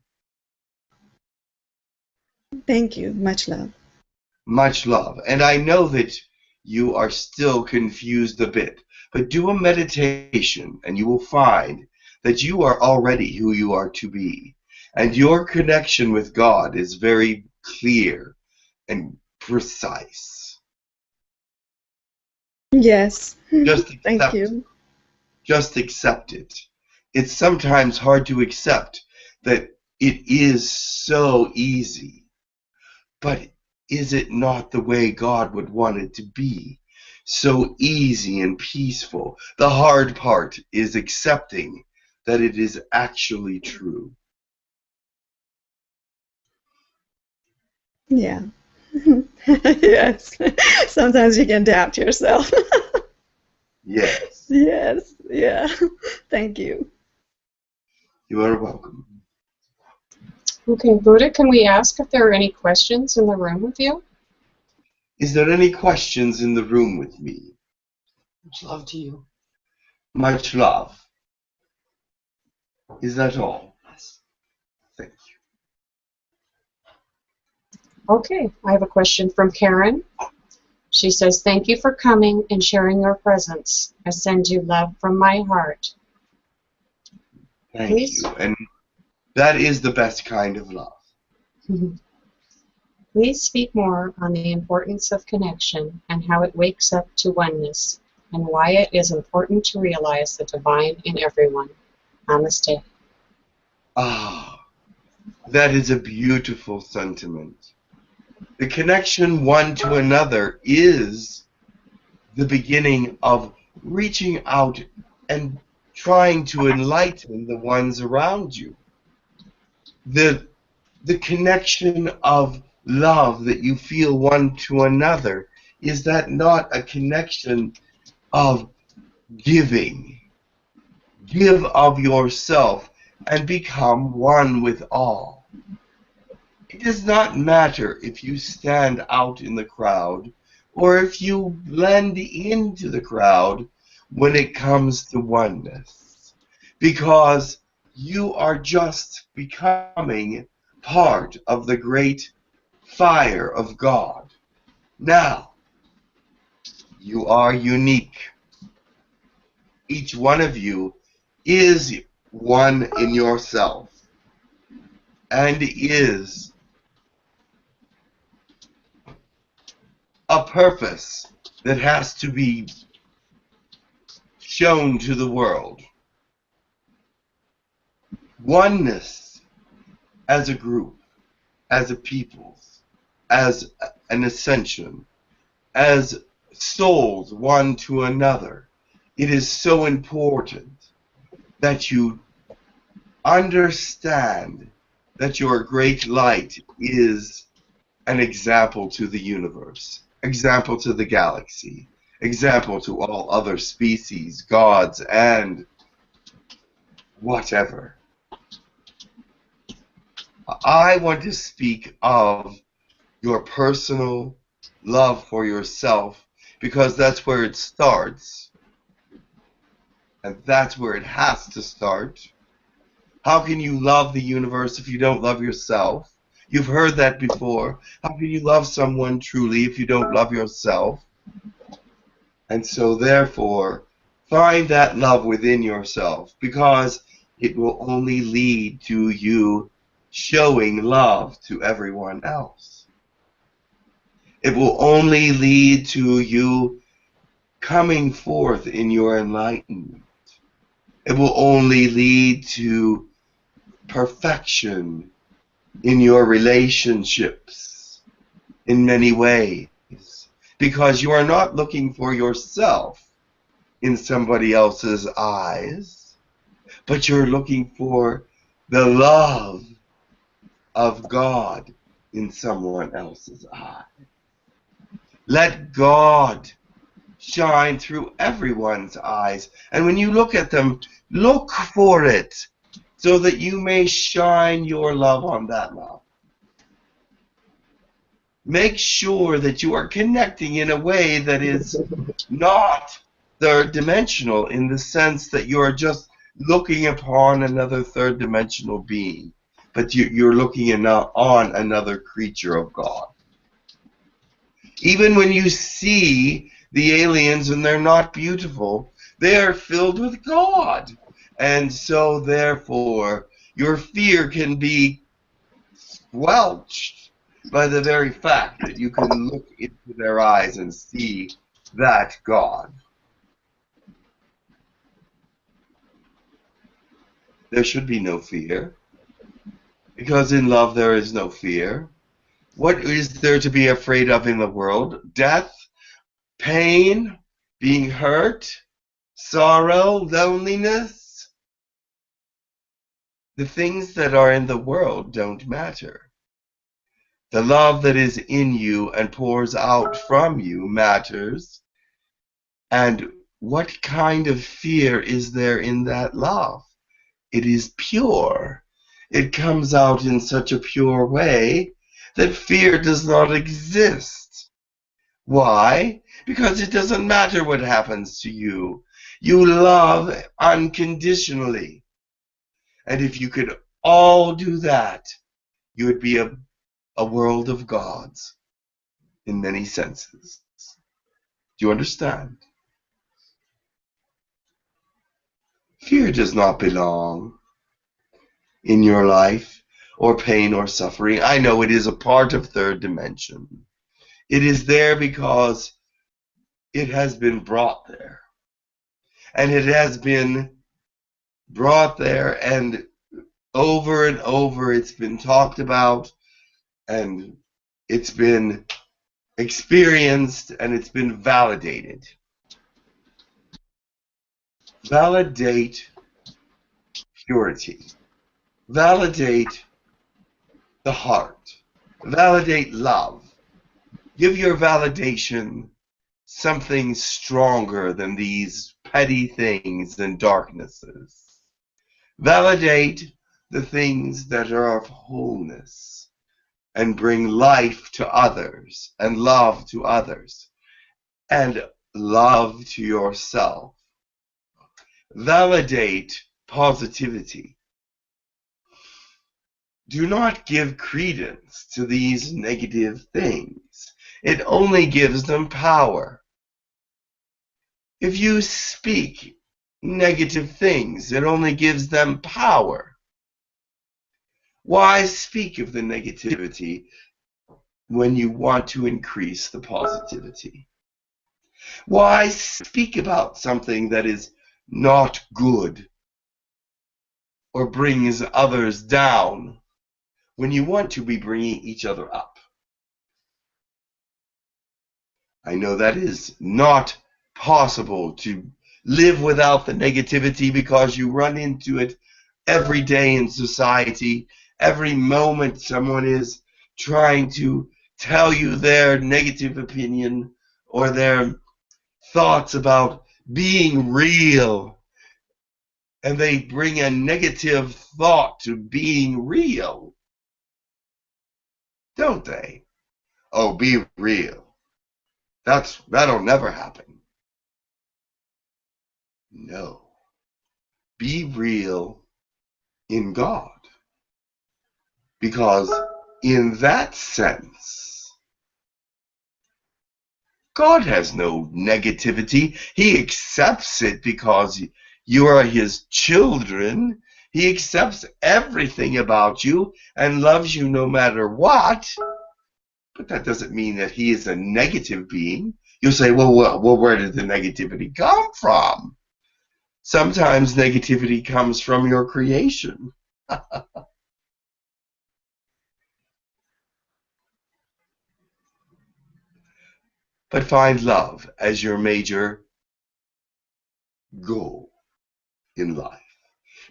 Thank you. Much love. Much love. And I know that you are still confused a bit, but do a meditation and you will find that you are already who you are to be. And your connection with God is very clear and precise. Yes. Just Thank you. Just accept it. It's sometimes hard to accept that it is so easy. But is it not the way God would want it to be? So easy and peaceful. The hard part is accepting that it is actually true. Yeah. Yes. Sometimes you can doubt yourself. Yes. Yes. Yeah. Thank you. You are welcome. Okay, Buddha, can we ask if there are any questions in the room with you? Is there any questions in the room with me? Much love to you. Much love. Is that all? Yes. Thank you. Okay, I have a question from Karen. She says, thank you for coming and sharing your presence. I send you love from my heart. Thank you. And that is the best kind of love. Please speak more on the importance of connection and how it wakes up to oneness, and why it is important to realize the divine in everyone. Namaste. Ah, that is a beautiful sentiment. The connection one to another is the beginning of reaching out and trying to enlighten the ones around you. The connection of love that you feel one to another, is that not a connection of giving? Give of yourself and become one with all. It does not matter if you stand out in the crowd or if you blend into the crowd when it comes to oneness, because you are just becoming part of the great fire of God. Now, you are unique. Each one of you is one in yourself and is a purpose that has to be shown to the world. Oneness as a group, as a people, as an ascension, as souls one to another. It is so important that you understand that your great light is an example to the universe, example to the galaxy, example to all other species, gods, and whatever. I want to speak of your personal love for yourself, because that's where it starts, and that's where it has to start. How can you love the universe if you don't love yourself? You've heard that before. How can you love someone truly if you don't love yourself? And so therefore, find that love within yourself, because it will only lead to you showing love to everyone else. It will only lead to you coming forth in your enlightenment. It will only lead to perfection in your relationships in many ways, because you are not looking for yourself in somebody else's eyes, but you're looking for the love of God in someone else's eye. Let God shine through everyone's eyes, and when you look at them, look for it so that you may shine your love on that love. Make sure that you are connecting in a way that is not third dimensional, in the sense that you are just looking upon another third dimensional being, but you're looking on another creature of God. Even when you see the aliens and they're not beautiful, they are filled with God. And so therefore your fear can be squelched by the very fact that you can look into their eyes and see that God. There should be no fear, because in love there is no fear. What is there to be afraid of in the world? Death, pain, being hurt, sorrow, loneliness. The things that are in the world don't matter. The love that is in you and pours out from you matters. And what kind of fear is there in that love? It is pure. It comes out in such a pure way that fear does not exist. Why? Because it doesn't matter what happens to you. You love unconditionally. And if you could all do that, you would be a world of gods in many senses. Do you understand? Fear does not belong in your life, or pain or suffering. I know it is a part of third dimension. It is there because it has been brought there. And it has been brought there, and over it's been talked about, and it's been experienced, and it's been validated. Validate purity. Validate the heart. Validate love. Give your validation something stronger than these petty things and darknesses. Validate the things that are of wholeness and bring life to others and love to others and love to yourself. Validate positivity. Do not give credence to these negative things. It only gives them power. If you speak negative things, it only gives them power. Why speak of the negativity when you want to increase the positivity? Why speak about something that is not good or brings others down when you want to be bringing each other up? I know that is not possible to live without the negativity, because you run into it every day in society. Every moment someone is trying to tell you their negative opinion or their thoughts about being real, and they bring a negative thought to being real, don't they? Oh, be real. That'll never happen. No. Be real in God. Because in that sense, God has no negativity. He accepts it because you are His children. He accepts everything about you and loves you no matter what. But that doesn't mean that He is a negative being. You'll say, well, where did the negativity come from? Sometimes negativity comes from your creation. but find love as your major goal in life.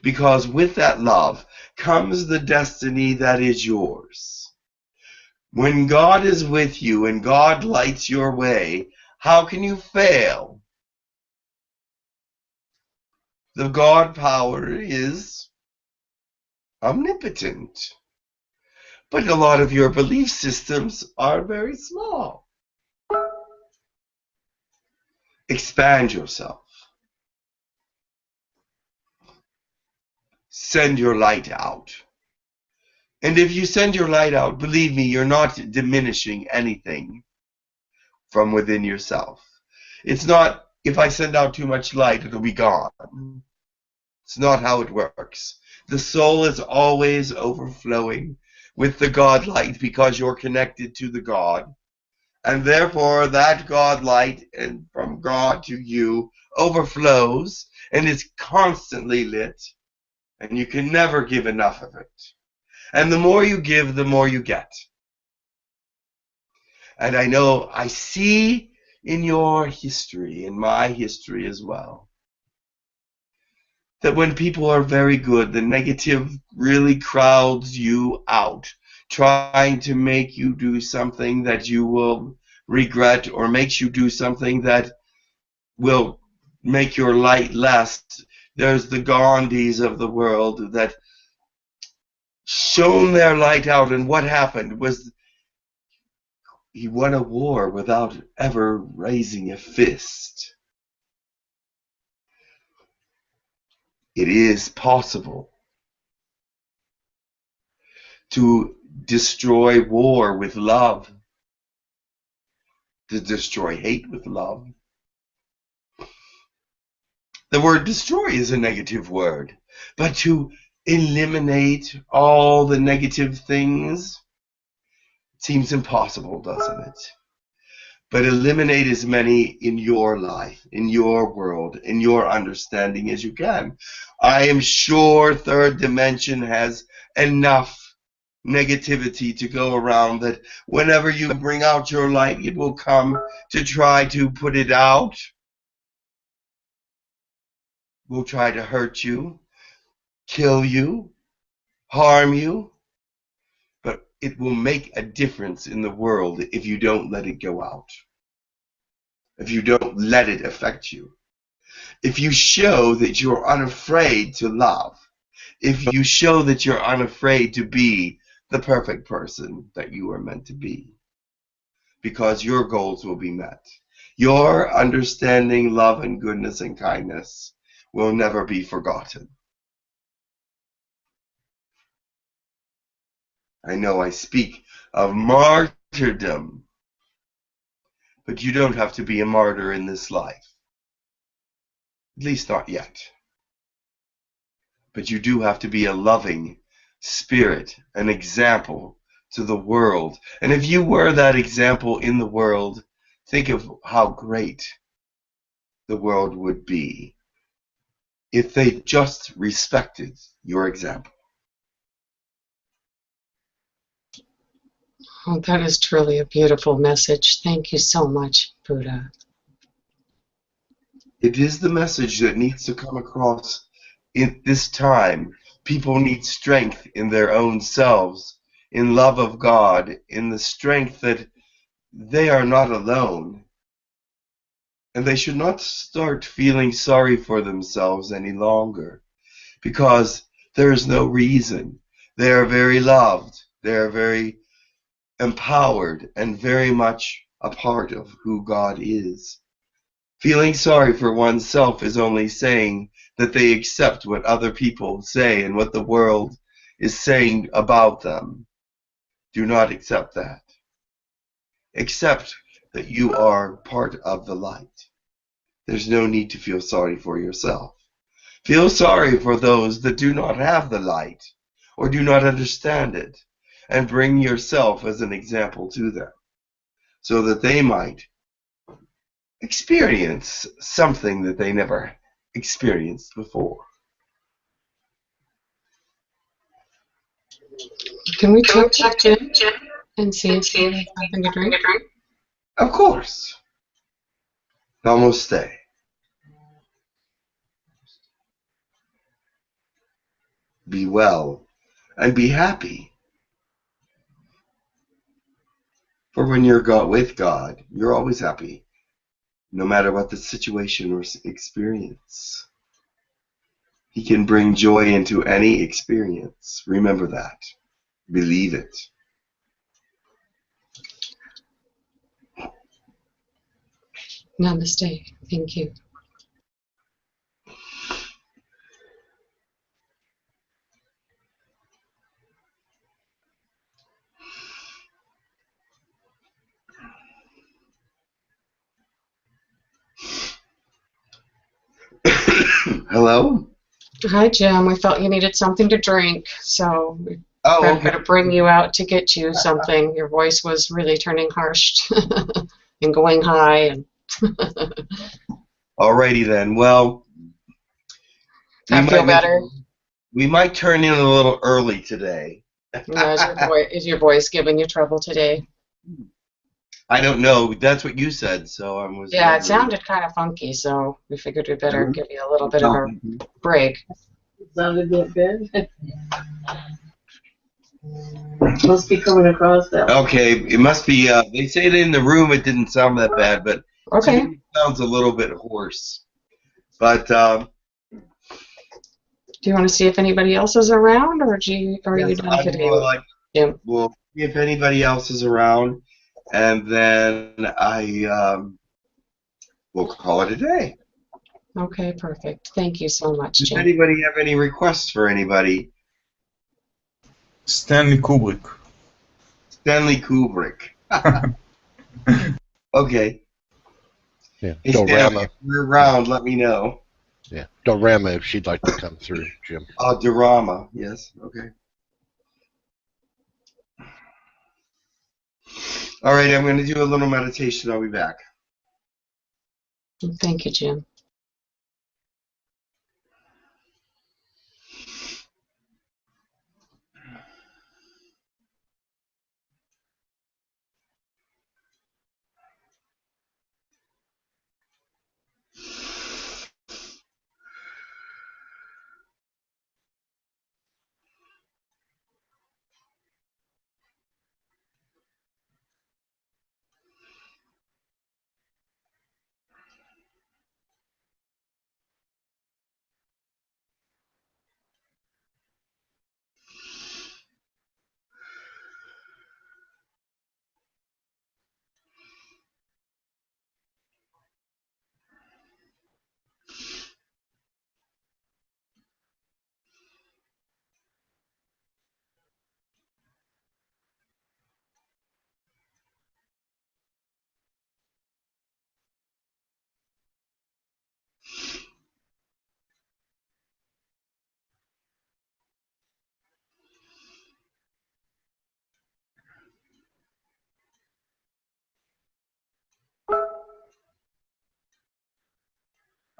Because with that love comes the destiny that is yours. When God is with you and God lights your way, how can you fail? The God power is omnipotent. But a lot of your belief systems are very small. Expand yourself. Send your light out. And if you send your light out, believe me, you're not diminishing anything from within yourself. It's not, if I send out too much light, it'll be gone. It's not how it works. The soul is always overflowing with the God light because you're connected to the God. And therefore, that God light, and from God to you, overflows and is constantly lit. And you can never give enough of it. And the more you give, the more you get. And I know, I see in your history, in my history as well, that when people are very good, the negative really crowds you out, trying to make you do something that you will regret, or makes you do something that will make your light less. There's the Gandhis of the world that shone their light out, and what happened was he won a war without ever raising a fist. It is possible to destroy war with love, to destroy hate with love. The word destroy is a negative word, but to eliminate all the negative things seems impossible, doesn't it? But eliminate as many in your life, in your world, in your understanding as you can. I am sure third dimension has enough negativity to go around that whenever you bring out your light, it will come to try to put it out. Will try to hurt you, kill you, harm you. But it will make a difference in the world if you don't let it go out. If you don't let it affect you. If you show that you're unafraid to love. If you show that you're unafraid to be the perfect person that you are meant to be. Because your goals will be met. Your understanding, love, and goodness and kindness will never be forgotten. I know I speak of martyrdom, but you don't have to be a martyr in this life. At least not yet. But you do have to be a loving spirit, an example to the world. And if you were that example in the world, think of how great the world would be if they just respected your example. Oh, that is truly a beautiful message. Thank you so much, Buddha. It is the message that needs to come across in this time. People need strength in their own selves, in love of God, in the strength that they are not alone. And they should not start feeling sorry for themselves any longer, because there is no reason. They are very loved. They are very empowered and very much a part of who God is. Feeling sorry for oneself is only saying that they accept what other people say and what the world is saying about them. Do not accept that. Accept that you are part of the light. There's no need to feel sorry for yourself. Feel sorry for those that do not have the light or do not understand it, and bring yourself as an example to them so that they might experience something that they never experienced before. Can we talk to Jim and see if he has something to drink? Of course. Namaste. Be well and be happy. For when you're with God, you're always happy, no matter what the situation or experience. He can bring joy into any experience. Remember that. Believe it. Namaste. Thank you. Hello? Hi, Jim. We felt you needed something to drink, so we okay. tried to bring you out to get you something. Your voice was really turning harsh and going high. And Alrighty then. Well, I feel better. We might turn in a little early today. Is your voice giving you trouble today? I don't know. That's what you said, so I was. Yeah, it sounded kind of funky, so we figured we'd better give you a little bit of a break. It sounded a bit good. Must be coming across that way. Okay, it must be. They say that in the room it didn't sound that bad, but okay, it sounds a little bit hoarse. But do you want to see if anybody else is around, or are you done today? We'll see if anybody else is around, and then we'll call it a day. Okay, perfect. Thank you so much, Does Jim. anybody have any requests for anybody? Stanley Kubrick. Stanley Kubrick. Okay. Yeah. Hey, Stanley, if you're around, let me know. Yeah. Dorama, if she'd like to come through, Jim. Dorama, yes. Okay. All right, I'm going to do a little meditation. I'll be back. Thank you, Jim.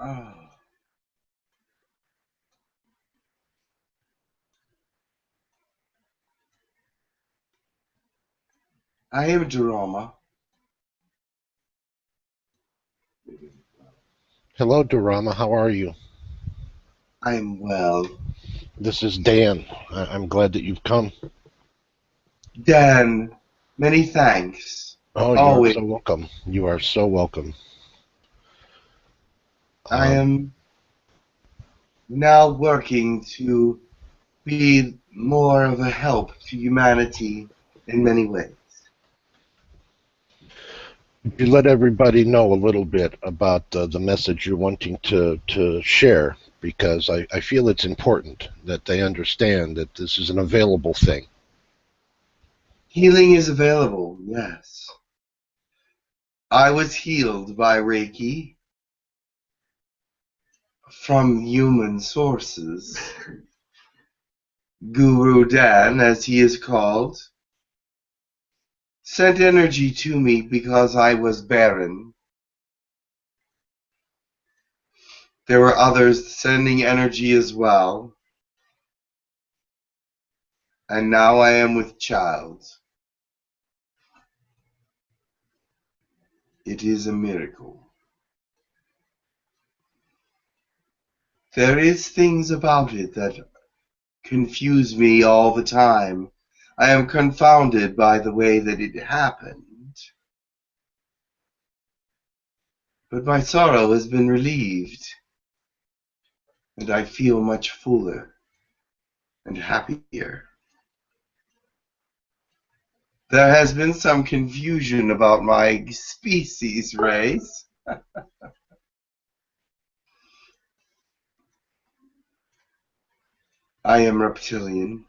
Oh. I am Dorama. Hello, Dorama. How are you? I'm well. This is Dan. I'm glad that you've come. Dan, many thanks. Oh, you're so welcome. You are so welcome. I am now working to be more of a help to humanity in many ways. You let everybody know a little bit about the message you're wanting to share, because I feel it's important that they understand that this is an available thing. Healing is available, yes. I was healed by Reiki from human sources. Guru Dan, as he is called, sent energy to me because I was barren. There were others sending energy as well. And now I am with child. It is a miracle. there is things about it that confuse me all the time. I am confounded by the way that it happened. But my sorrow has been relieved, and I feel much fuller and happier. There has been some confusion about my species race. I am Reptilian.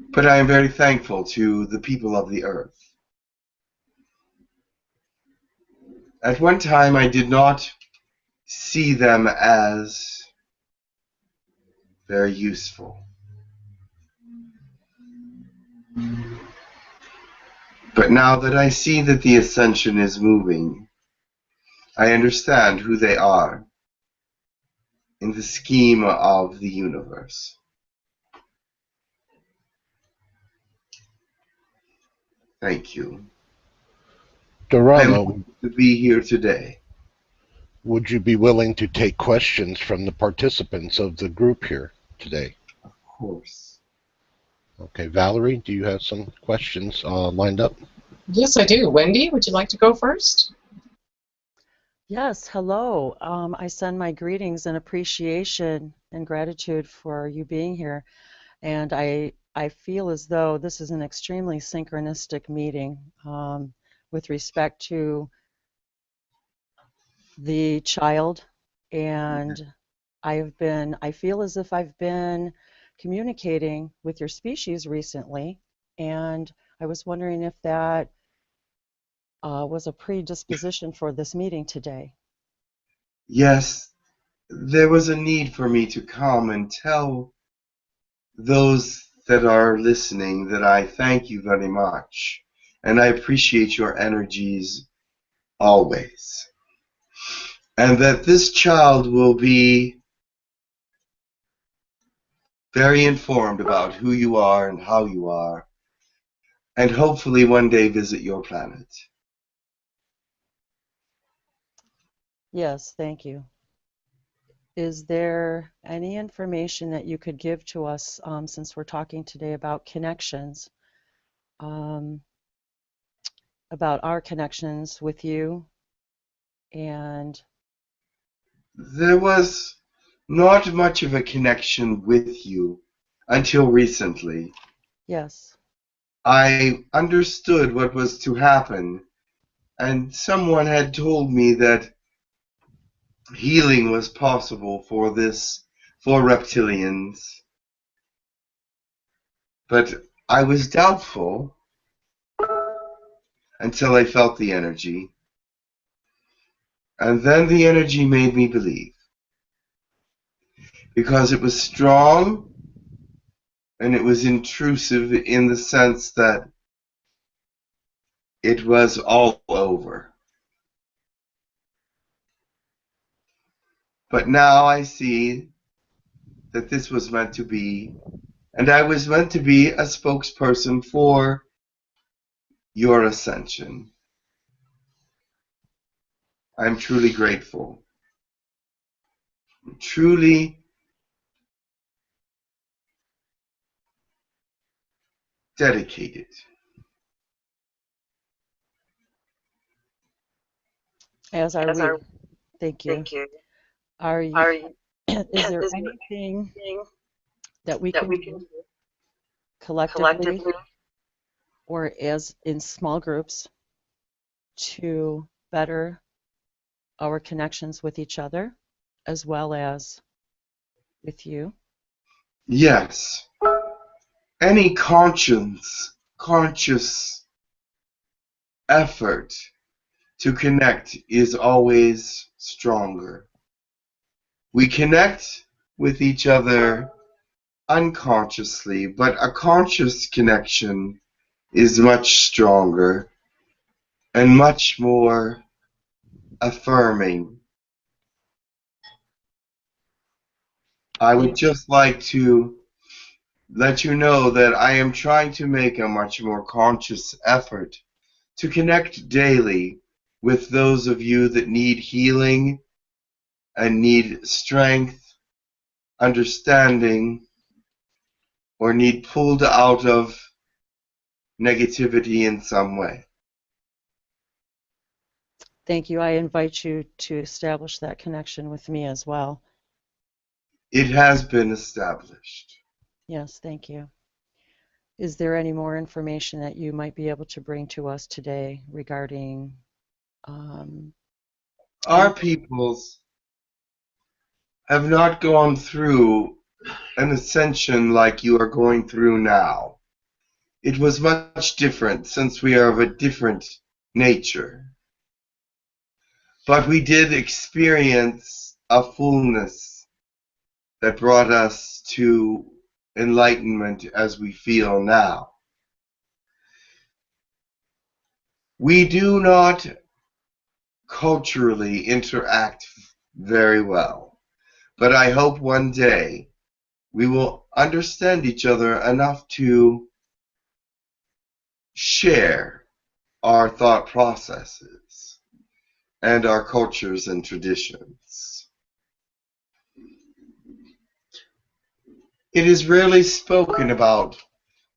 But I am very thankful to the people of the earth. At one time I did not see them as very useful. But now that I see that the Ascension is moving, I understand who they are in the scheme of the universe. Thank you. Dorama, I'm to be here today. would you be willing to take questions from the participants of the group here today? Of course. Okay, Valerie, do you have some questions lined up? Yes, I do. Wendy, would you like to go first? Yes, hello. I send my greetings and appreciation and gratitude for you being here. And I feel as though this is an extremely synchronistic meeting with respect to the child. And I feel as if I've been communicating with your species recently. And I was wondering if that was a predisposition for this meeting today. Yes, there was a need for me to come and tell those that are listening that I thank you very much, and I appreciate your energies always, and that this child will be very informed about who you are and how you are, and hopefully one day visit your planet. Yes, thank you. Is there any information that you could give to us, since we're talking today about connections, about our connections with you? And there was not much of a connection with you until recently. Yes. I understood what was to happen, and someone had told me that healing was possible for reptilians. But I was doubtful until I felt the energy. And then the energy made me believe. Because it was strong and it was intrusive in the sense that it was all over. But now I see that this was meant to be, and I was meant to be a spokesperson for your ascension. I'm truly grateful. Truly dedicated. as are we. Thank you. Are you, is there anything that we can do collectively or as in small groups to better our connections with each other as well as with you? Yes. Any conscious effort to connect is always stronger. We connect with each other unconsciously, but a conscious connection is much stronger and much more affirming. I would just like to let you know that I am trying to make a much more conscious effort to connect daily with those of you that need healing and need strength, understanding, or need pulled out of negativity in some way. Thank you. I invite you to establish that connection with me as well. It has been established. Yes, thank you. Is there any more information that you might be able to bring to us today regarding our peoples have not gone through an ascension like you are going through now. It was much different since we are of a different nature. But we did experience a fullness that brought us to enlightenment as we feel now. We do not culturally interact very well, but I hope one day we will understand each other enough to share our thought processes and our cultures and traditions. It is rarely spoken about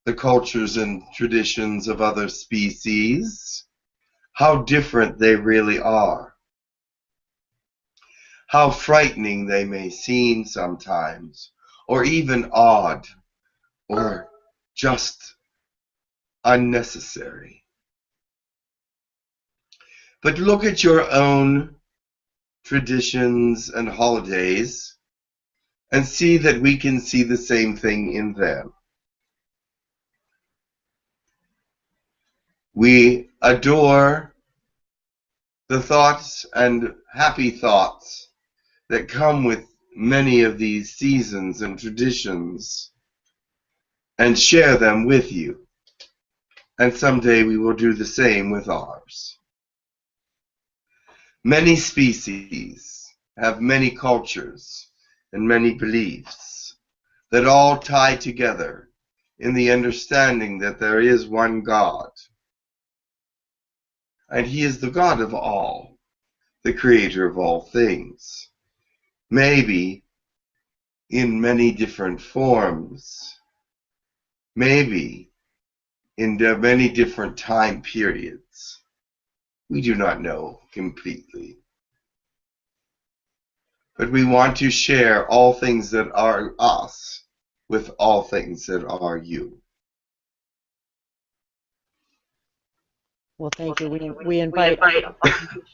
the cultures and traditions of other species, how different they really are, how frightening they may seem sometimes, or even odd, or just unnecessary. But look at your own traditions and holidays and see that we can see the same thing in them. We adore the thoughts and happy thoughts that come with many of these seasons and traditions and share them with you. And someday we will do the same with ours. Many species have many cultures and many beliefs that all tie together in the understanding that there is one God. And He is the God of all, the creator of all things. Maybe in many different forms, maybe in many different time periods. We do not know completely. But we want to share all things that are us with all things that are you. Well, thank you. We invite information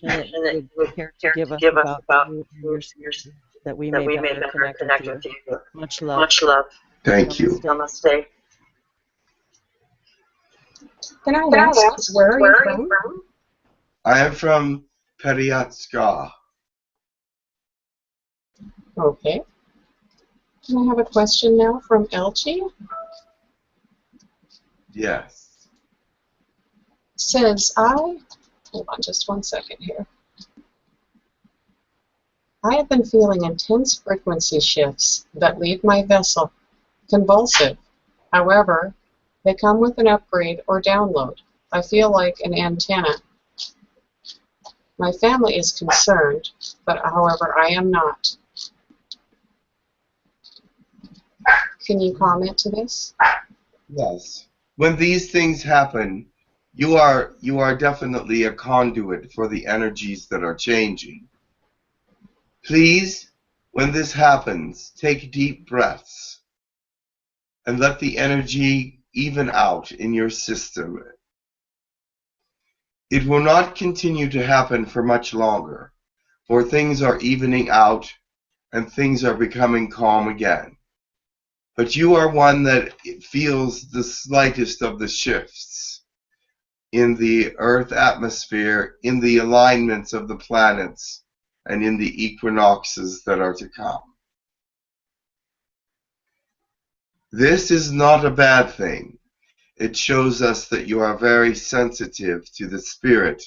that you care to give us about you and your species, that we may better connect with you. Much love. Much love. Thank you. Namaste. Can I ask, where are you from? I am from 𝗪𝗡𝗧𝗏. Okay. Can I have a question now from Elchi? Yes. Says, hold on just one second here. I have been feeling intense frequency shifts that leave my vessel convulsive. However, they come with an upgrade or download. I feel like an antenna. My family is concerned, but however, I am not. Can you comment to this? Yes. When these things happen, you are definitely a conduit for the energies that are changing. Please, when this happens, take deep breaths and let the energy even out in your system. It will not continue to happen for much longer, for things are evening out and things are becoming calm again. But you are one that feels the slightest of the shifts in the Earth atmosphere, in the alignments of the planets, and in the equinoxes that are to come. This is not a bad thing. It shows us that you are very sensitive to the spirit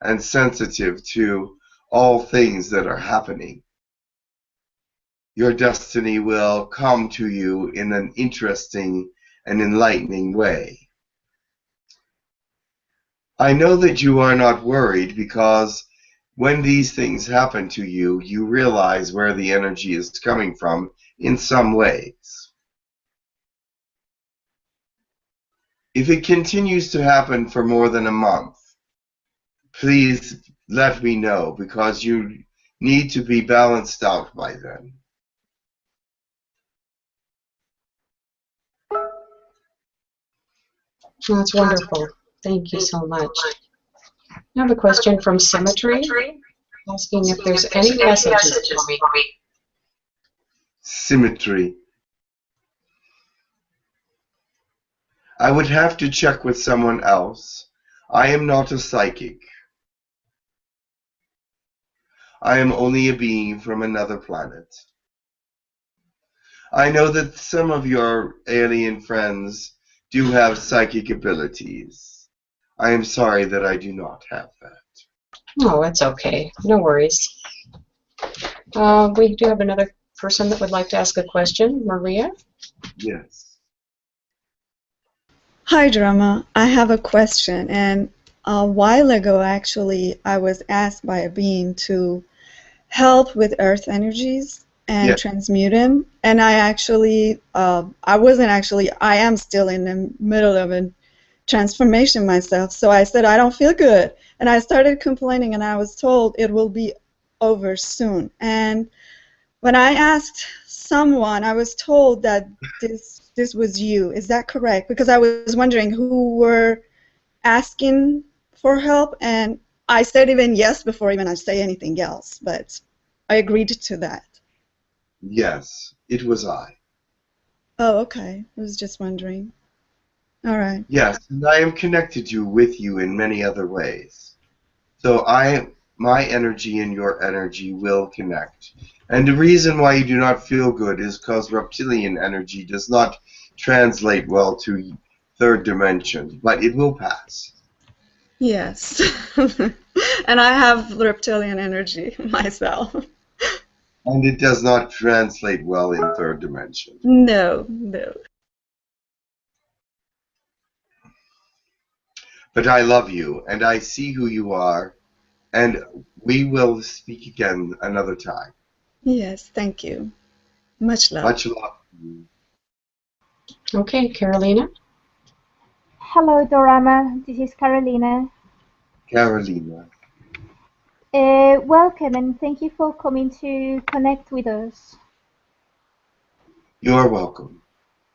and sensitive to all things that are happening. Your destiny will come to you in an interesting and enlightening way. I know that you are not worried because when these things happen to you, you realize where the energy is coming from in some ways. If it continues to happen for more than a month, please let me know because you need to be balanced out by then. That's wonderful. Thank you so much. I have a question from Symmetry, asking if there's any messages for me. Symmetry. I would have to check with someone else. I am not a psychic. I am only a being from another planet. I know that some of your alien friends do have psychic abilities. I am sorry that I do not have that. Oh, it's okay. No worries. We do have another person that would like to ask a question. Maria? Yes. Hi, Dorama. I have a question. And a while ago, actually, I was asked by a being to help with earth energies and transmute them. And I actually, I am still in the middle of a transformation myself. So I said, I don't feel good. And I started complaining, and I was told it will be over soon. And when I asked someone, I was told that this was you. Is that correct? Because I was wondering who were asking for help, and I said even yes before even I say anything else, but I agreed to that. Yes, it was I. Oh, okay. I was just wondering. All right. Yes, and I am connected with you in many other ways. So my energy and your energy will connect. And the reason why you do not feel good is because reptilian energy does not translate well to third dimension, but it will pass. Yes. And I have reptilian energy myself. And it does not translate well in third dimension. No, no. But I love you, and I see who you are, and we will speak again another time. Yes, thank you. Much love. Much love. Okay, Carolina. Hello, Dorama. This is Carolina. Carolina. Welcome, and thank you for coming to connect with us. You are welcome.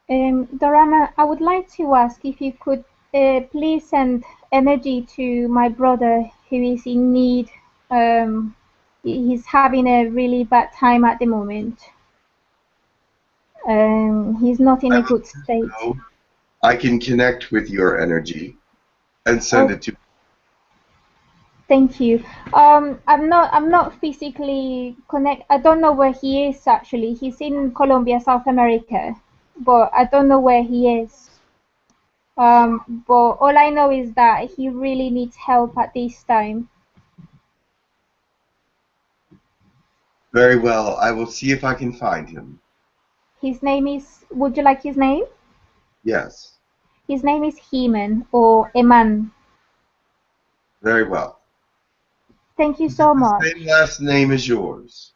Dorama, I would like to ask if you could please send energy to my brother who is in need. He's having a really bad time at the moment. He's not in a good state. I can connect with your energy and send it to you. Thank you. I'm not physically connect. I don't know where he is actually. He's in Colombia, South America, but I don't know where he is. But all I know is that he really needs help at this time. Very well. I will see if I can find him. His name is. Would you like his name? Yes. His name is Heman or Eman. Very well. Thank you so much. His same last name as yours.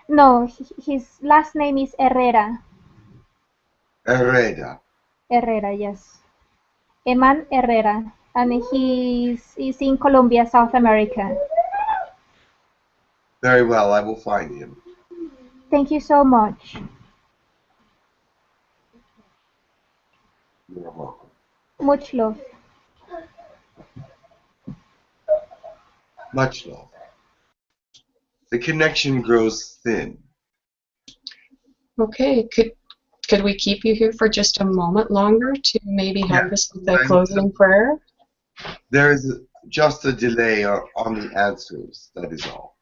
No, his last name is Herrera. Herrera. Herrera, yes. Eman Herrera, and he's in Colombia, South America. Very well, I will find him. Thank you so much. You're welcome. Much love. Much love. The connection grows thin. Okay, could we keep you here for just a moment longer to maybe have this with the closing prayer? There is just a delay on the answers, that is all.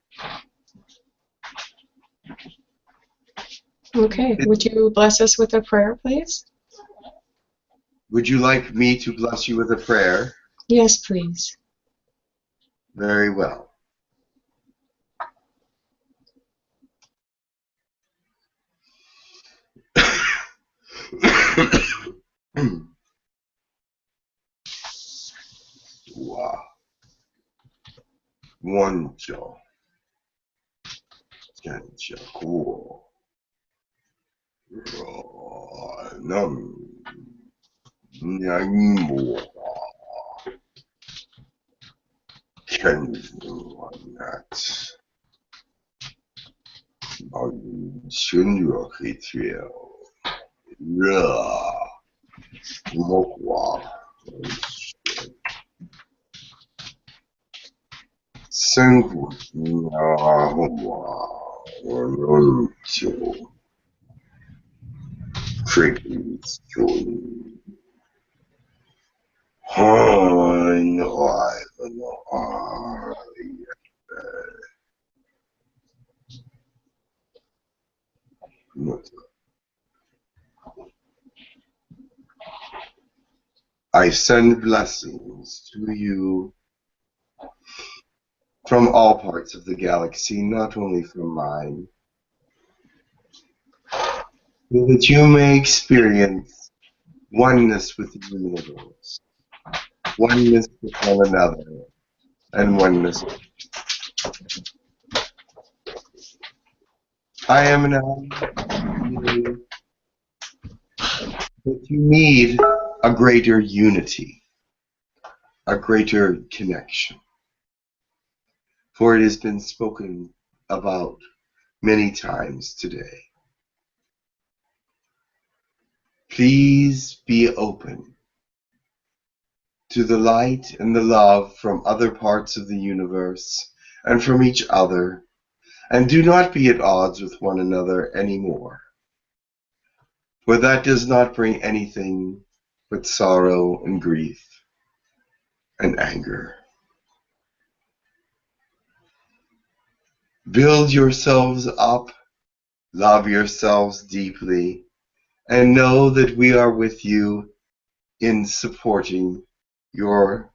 Okay, would you bless us with a prayer, please? Would you like me to bless you with a prayer? Yes, please. Very well. Wow. 원조, 전적고, 남, 냥모, 견원낫, Reptilian, I send blessings to you from all parts of the galaxy, not only from mine, so that you may experience oneness with the universe, oneness with one another, and oneness. I am now feeling that you need a greater unity, a greater connection. For it has been spoken about many times today. Please be open to the light and the love from other parts of the universe and from each other, and do not be at odds with one another anymore, for that does not bring anything but sorrow and grief and anger. Build yourselves up, love yourselves deeply, and know that we are with you in supporting your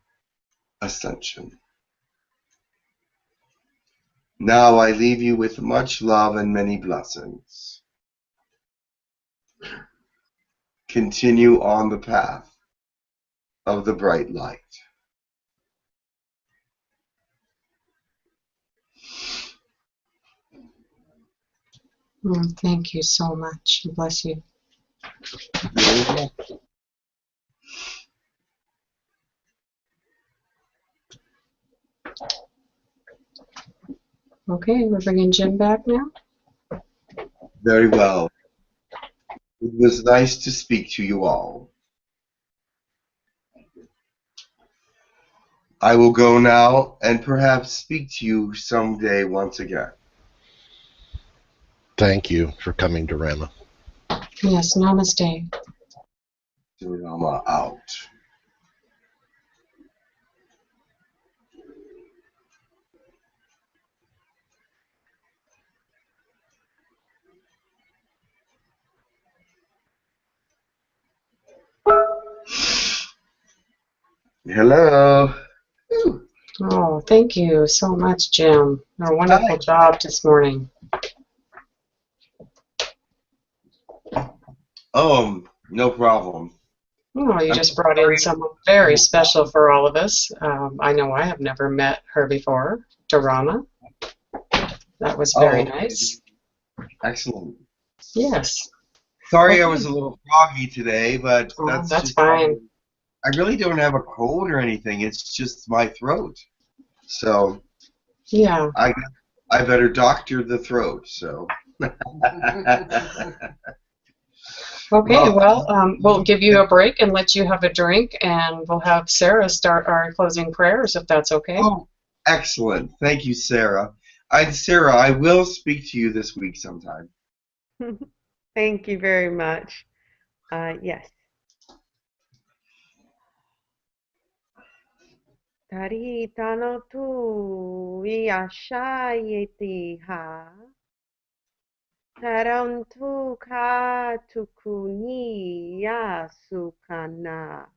ascension. Now I leave you with much love and many blessings. Continue on the path of the bright light. Thank you so much. Bless you. Okay, we're bringing Jim back now. Very well. It was nice to speak to you all. I will go now and perhaps speak to you someday once again. Thank you for coming, Dorama. Yes, namaste. Dorama out. Hello. Oh, thank you so much, Jim. A wonderful job this morning. No problem. Oh, you just brought in someone very special for all of us. I know I have never met her before, Dorama. That was very nice. Excellent. Yes. Sorry I was a little froggy today, but that's just fine. I really don't have a cold or anything. It's just my throat. So yeah, I better doctor the throat. So. Okay, well, we'll give you a break and let you have a drink, and we'll have Sarah start our closing prayers, if that's okay. Oh, excellent. Thank you, Sarah. Sarah, I will speak to you this week sometime. Thank you very much. Yes. Tari tano tu 𝗖𝗢𝗡𝗧𝗓 Taram tu ka tukuni yasukana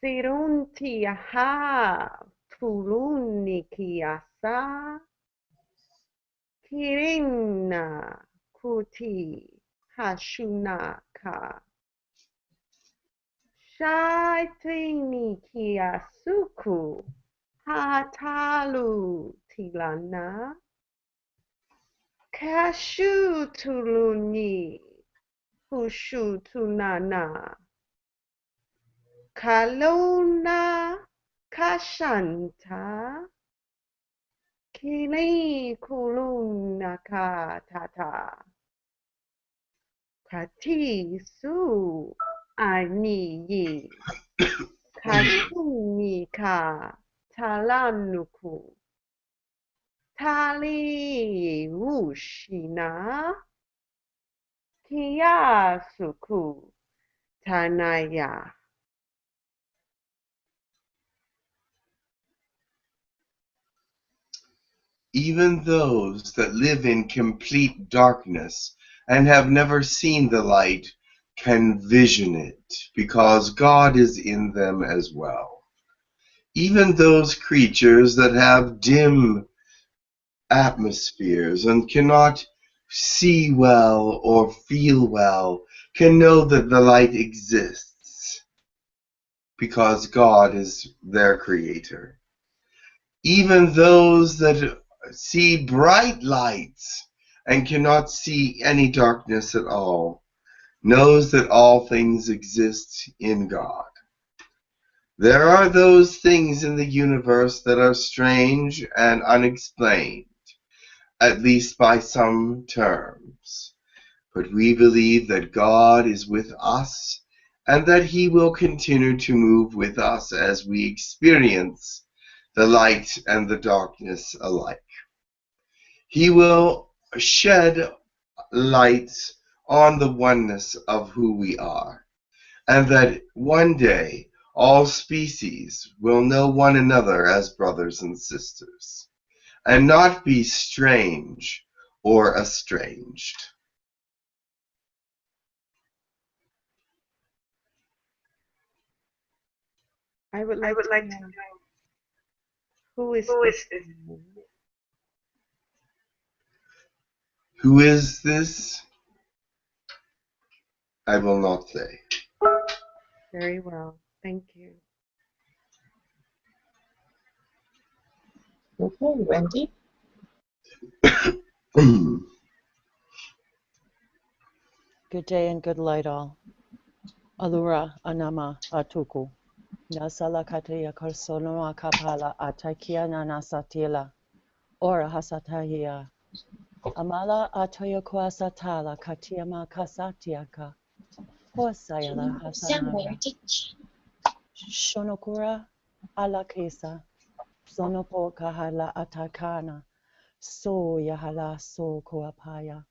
Sirunti aha tuluni kiasa Kirina kuti hashunaka Shaitini kiasuku Hatalu tilana. Kashu tuluni. Hushu tunana. Kalona kashanta. Kili kulunaka tata. Kati su ani Kasunika talanuku. Tali ushina. Kiyasuku tanaya. Even those that live in complete darkness and have never seen the light can vision it, because God is in them as well. Even those creatures that have dim atmospheres and cannot see well or feel well can know that the light exists, because God is their creator. Even those that see bright lights and cannot see any darkness at all knows that all things exist in God. There are those things in the universe that are strange and unexplained, at least by some terms. But we believe that God is with us and that He will continue to move with us as we experience the light and the darkness alike. He will shed light on the oneness of who we are, and that one day all species will know one another as brothers and sisters, and not be strange or estranged. I would like to know who is this? Who is this? I will not say. Very well. Thank you. Okay, Wendy. Good day and good light all. Alura anama atuku. Nasala kataya korsonoa kapala atakia nanasatila. Ora hasatahia. Amala atoya kwasatala katiama kasatiaka. Hosayala hasanaya. Shonokura alakesa. Sonopo kahala atakana. So yahala so koapaya.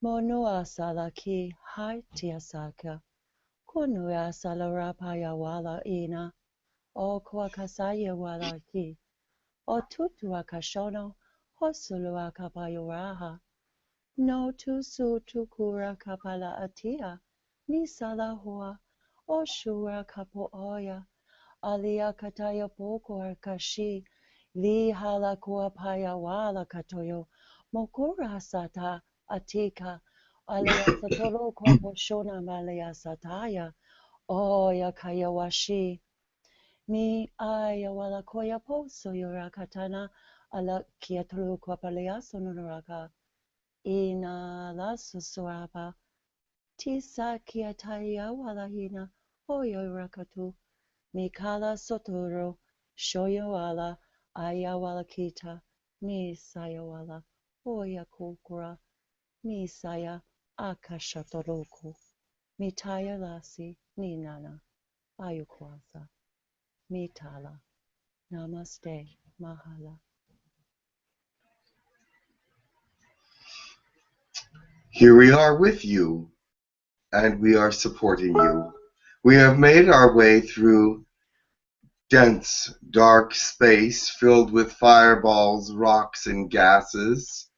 Monoa salaki haitiasaka. Kunua salarapaya wala ina. O kwakasaya wala ki. O tutua kashono. Hosulua kapayuraha. No tu su tukura kapala atia. Ni salahua. O shura kapo oya. Alia kataya poko arkashi. Li hala kuapaya wala katoyo. Mokura sata atika. Alia satolo kwapo shona malia sataya. Oya kaya washi. Ni aya wala koya poso yura katana. Ala kiatulu kwapalia sonuraka. Ina la susurapa. Tisa kiataya wala hina. Oyo rakatu. Mikala sotoro. Shoyo wala. Aya wala kita. Ni saya wala. Oya kukura. Ni saya akashatoroku. Mitaya lasi. Ni nana. Ayukwasa. Mitala. Namaste. Mahala. Here we are with you, and we are supporting you. We have made our way through dense, dark space filled with fireballs, rocks, and gases,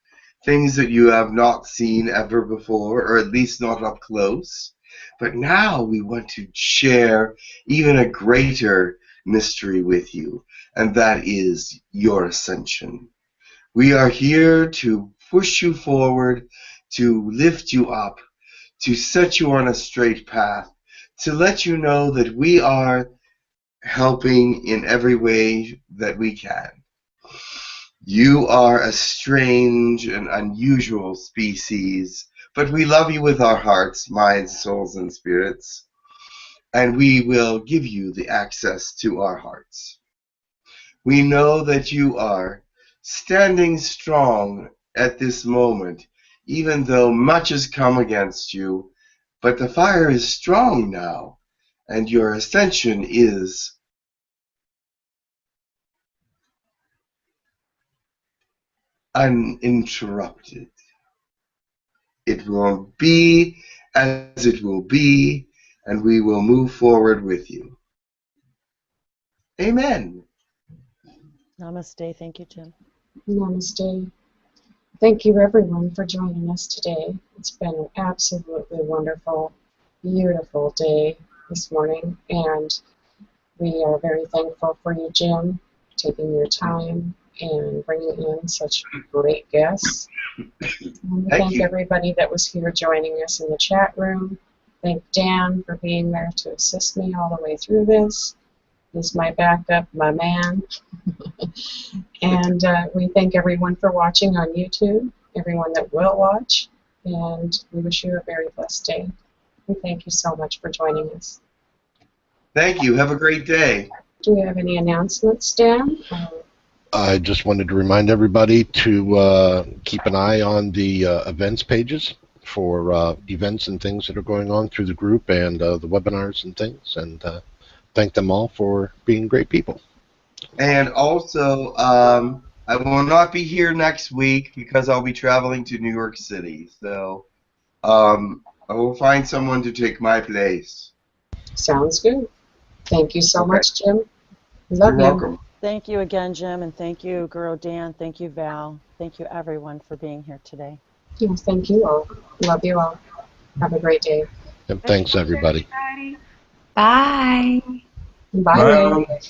things that you have not seen ever before, or at least not up close. But now we want to share even a greater mystery with you, and that is your ascension. We are here to push you forward, to lift you up, to set you on a straight path, to let you know that we are helping in every way that we can. You are a strange and unusual species, but we love you with our hearts, minds, souls, and spirits, and we will give you the access to our hearts. We know that you are standing strong at this moment, even though much has come against you, but the fire is strong now, and your ascension is uninterrupted. It will be as it will be, and we will move forward with you. Amen. Namaste. Thank you, Jim. Namaste. Thank you, everyone, for joining us today. It's been an absolutely wonderful, beautiful day this morning, and we are very thankful for you, Jim, taking your time and bringing in such great guests. And thank everybody that was here joining us in the chat room. Thank Dan for being there to assist me all the way through this. He's my backup, my man. And we thank everyone for watching on YouTube, everyone that will watch, and we wish you a very blessed day. We thank you so much for joining us. Thank you. Have a great day. Do you have any announcements, Dan? I just wanted to remind everybody to keep an eye on the events pages for events and things that are going on through the group and the webinars and things, and thank them all for being great people. And also, I will not be here next week because I'll be traveling to New York City. So I will find someone to take my place. Sounds good. Thank you so much, Jim. Love You're welcome. Thank you again, Jim, and thank you, Guru Dan. Thank you, Val. Thank you, everyone, for being here today. Yes, thank you all. Love you all. Have a great day. And thanks, everybody. Bye. Bye.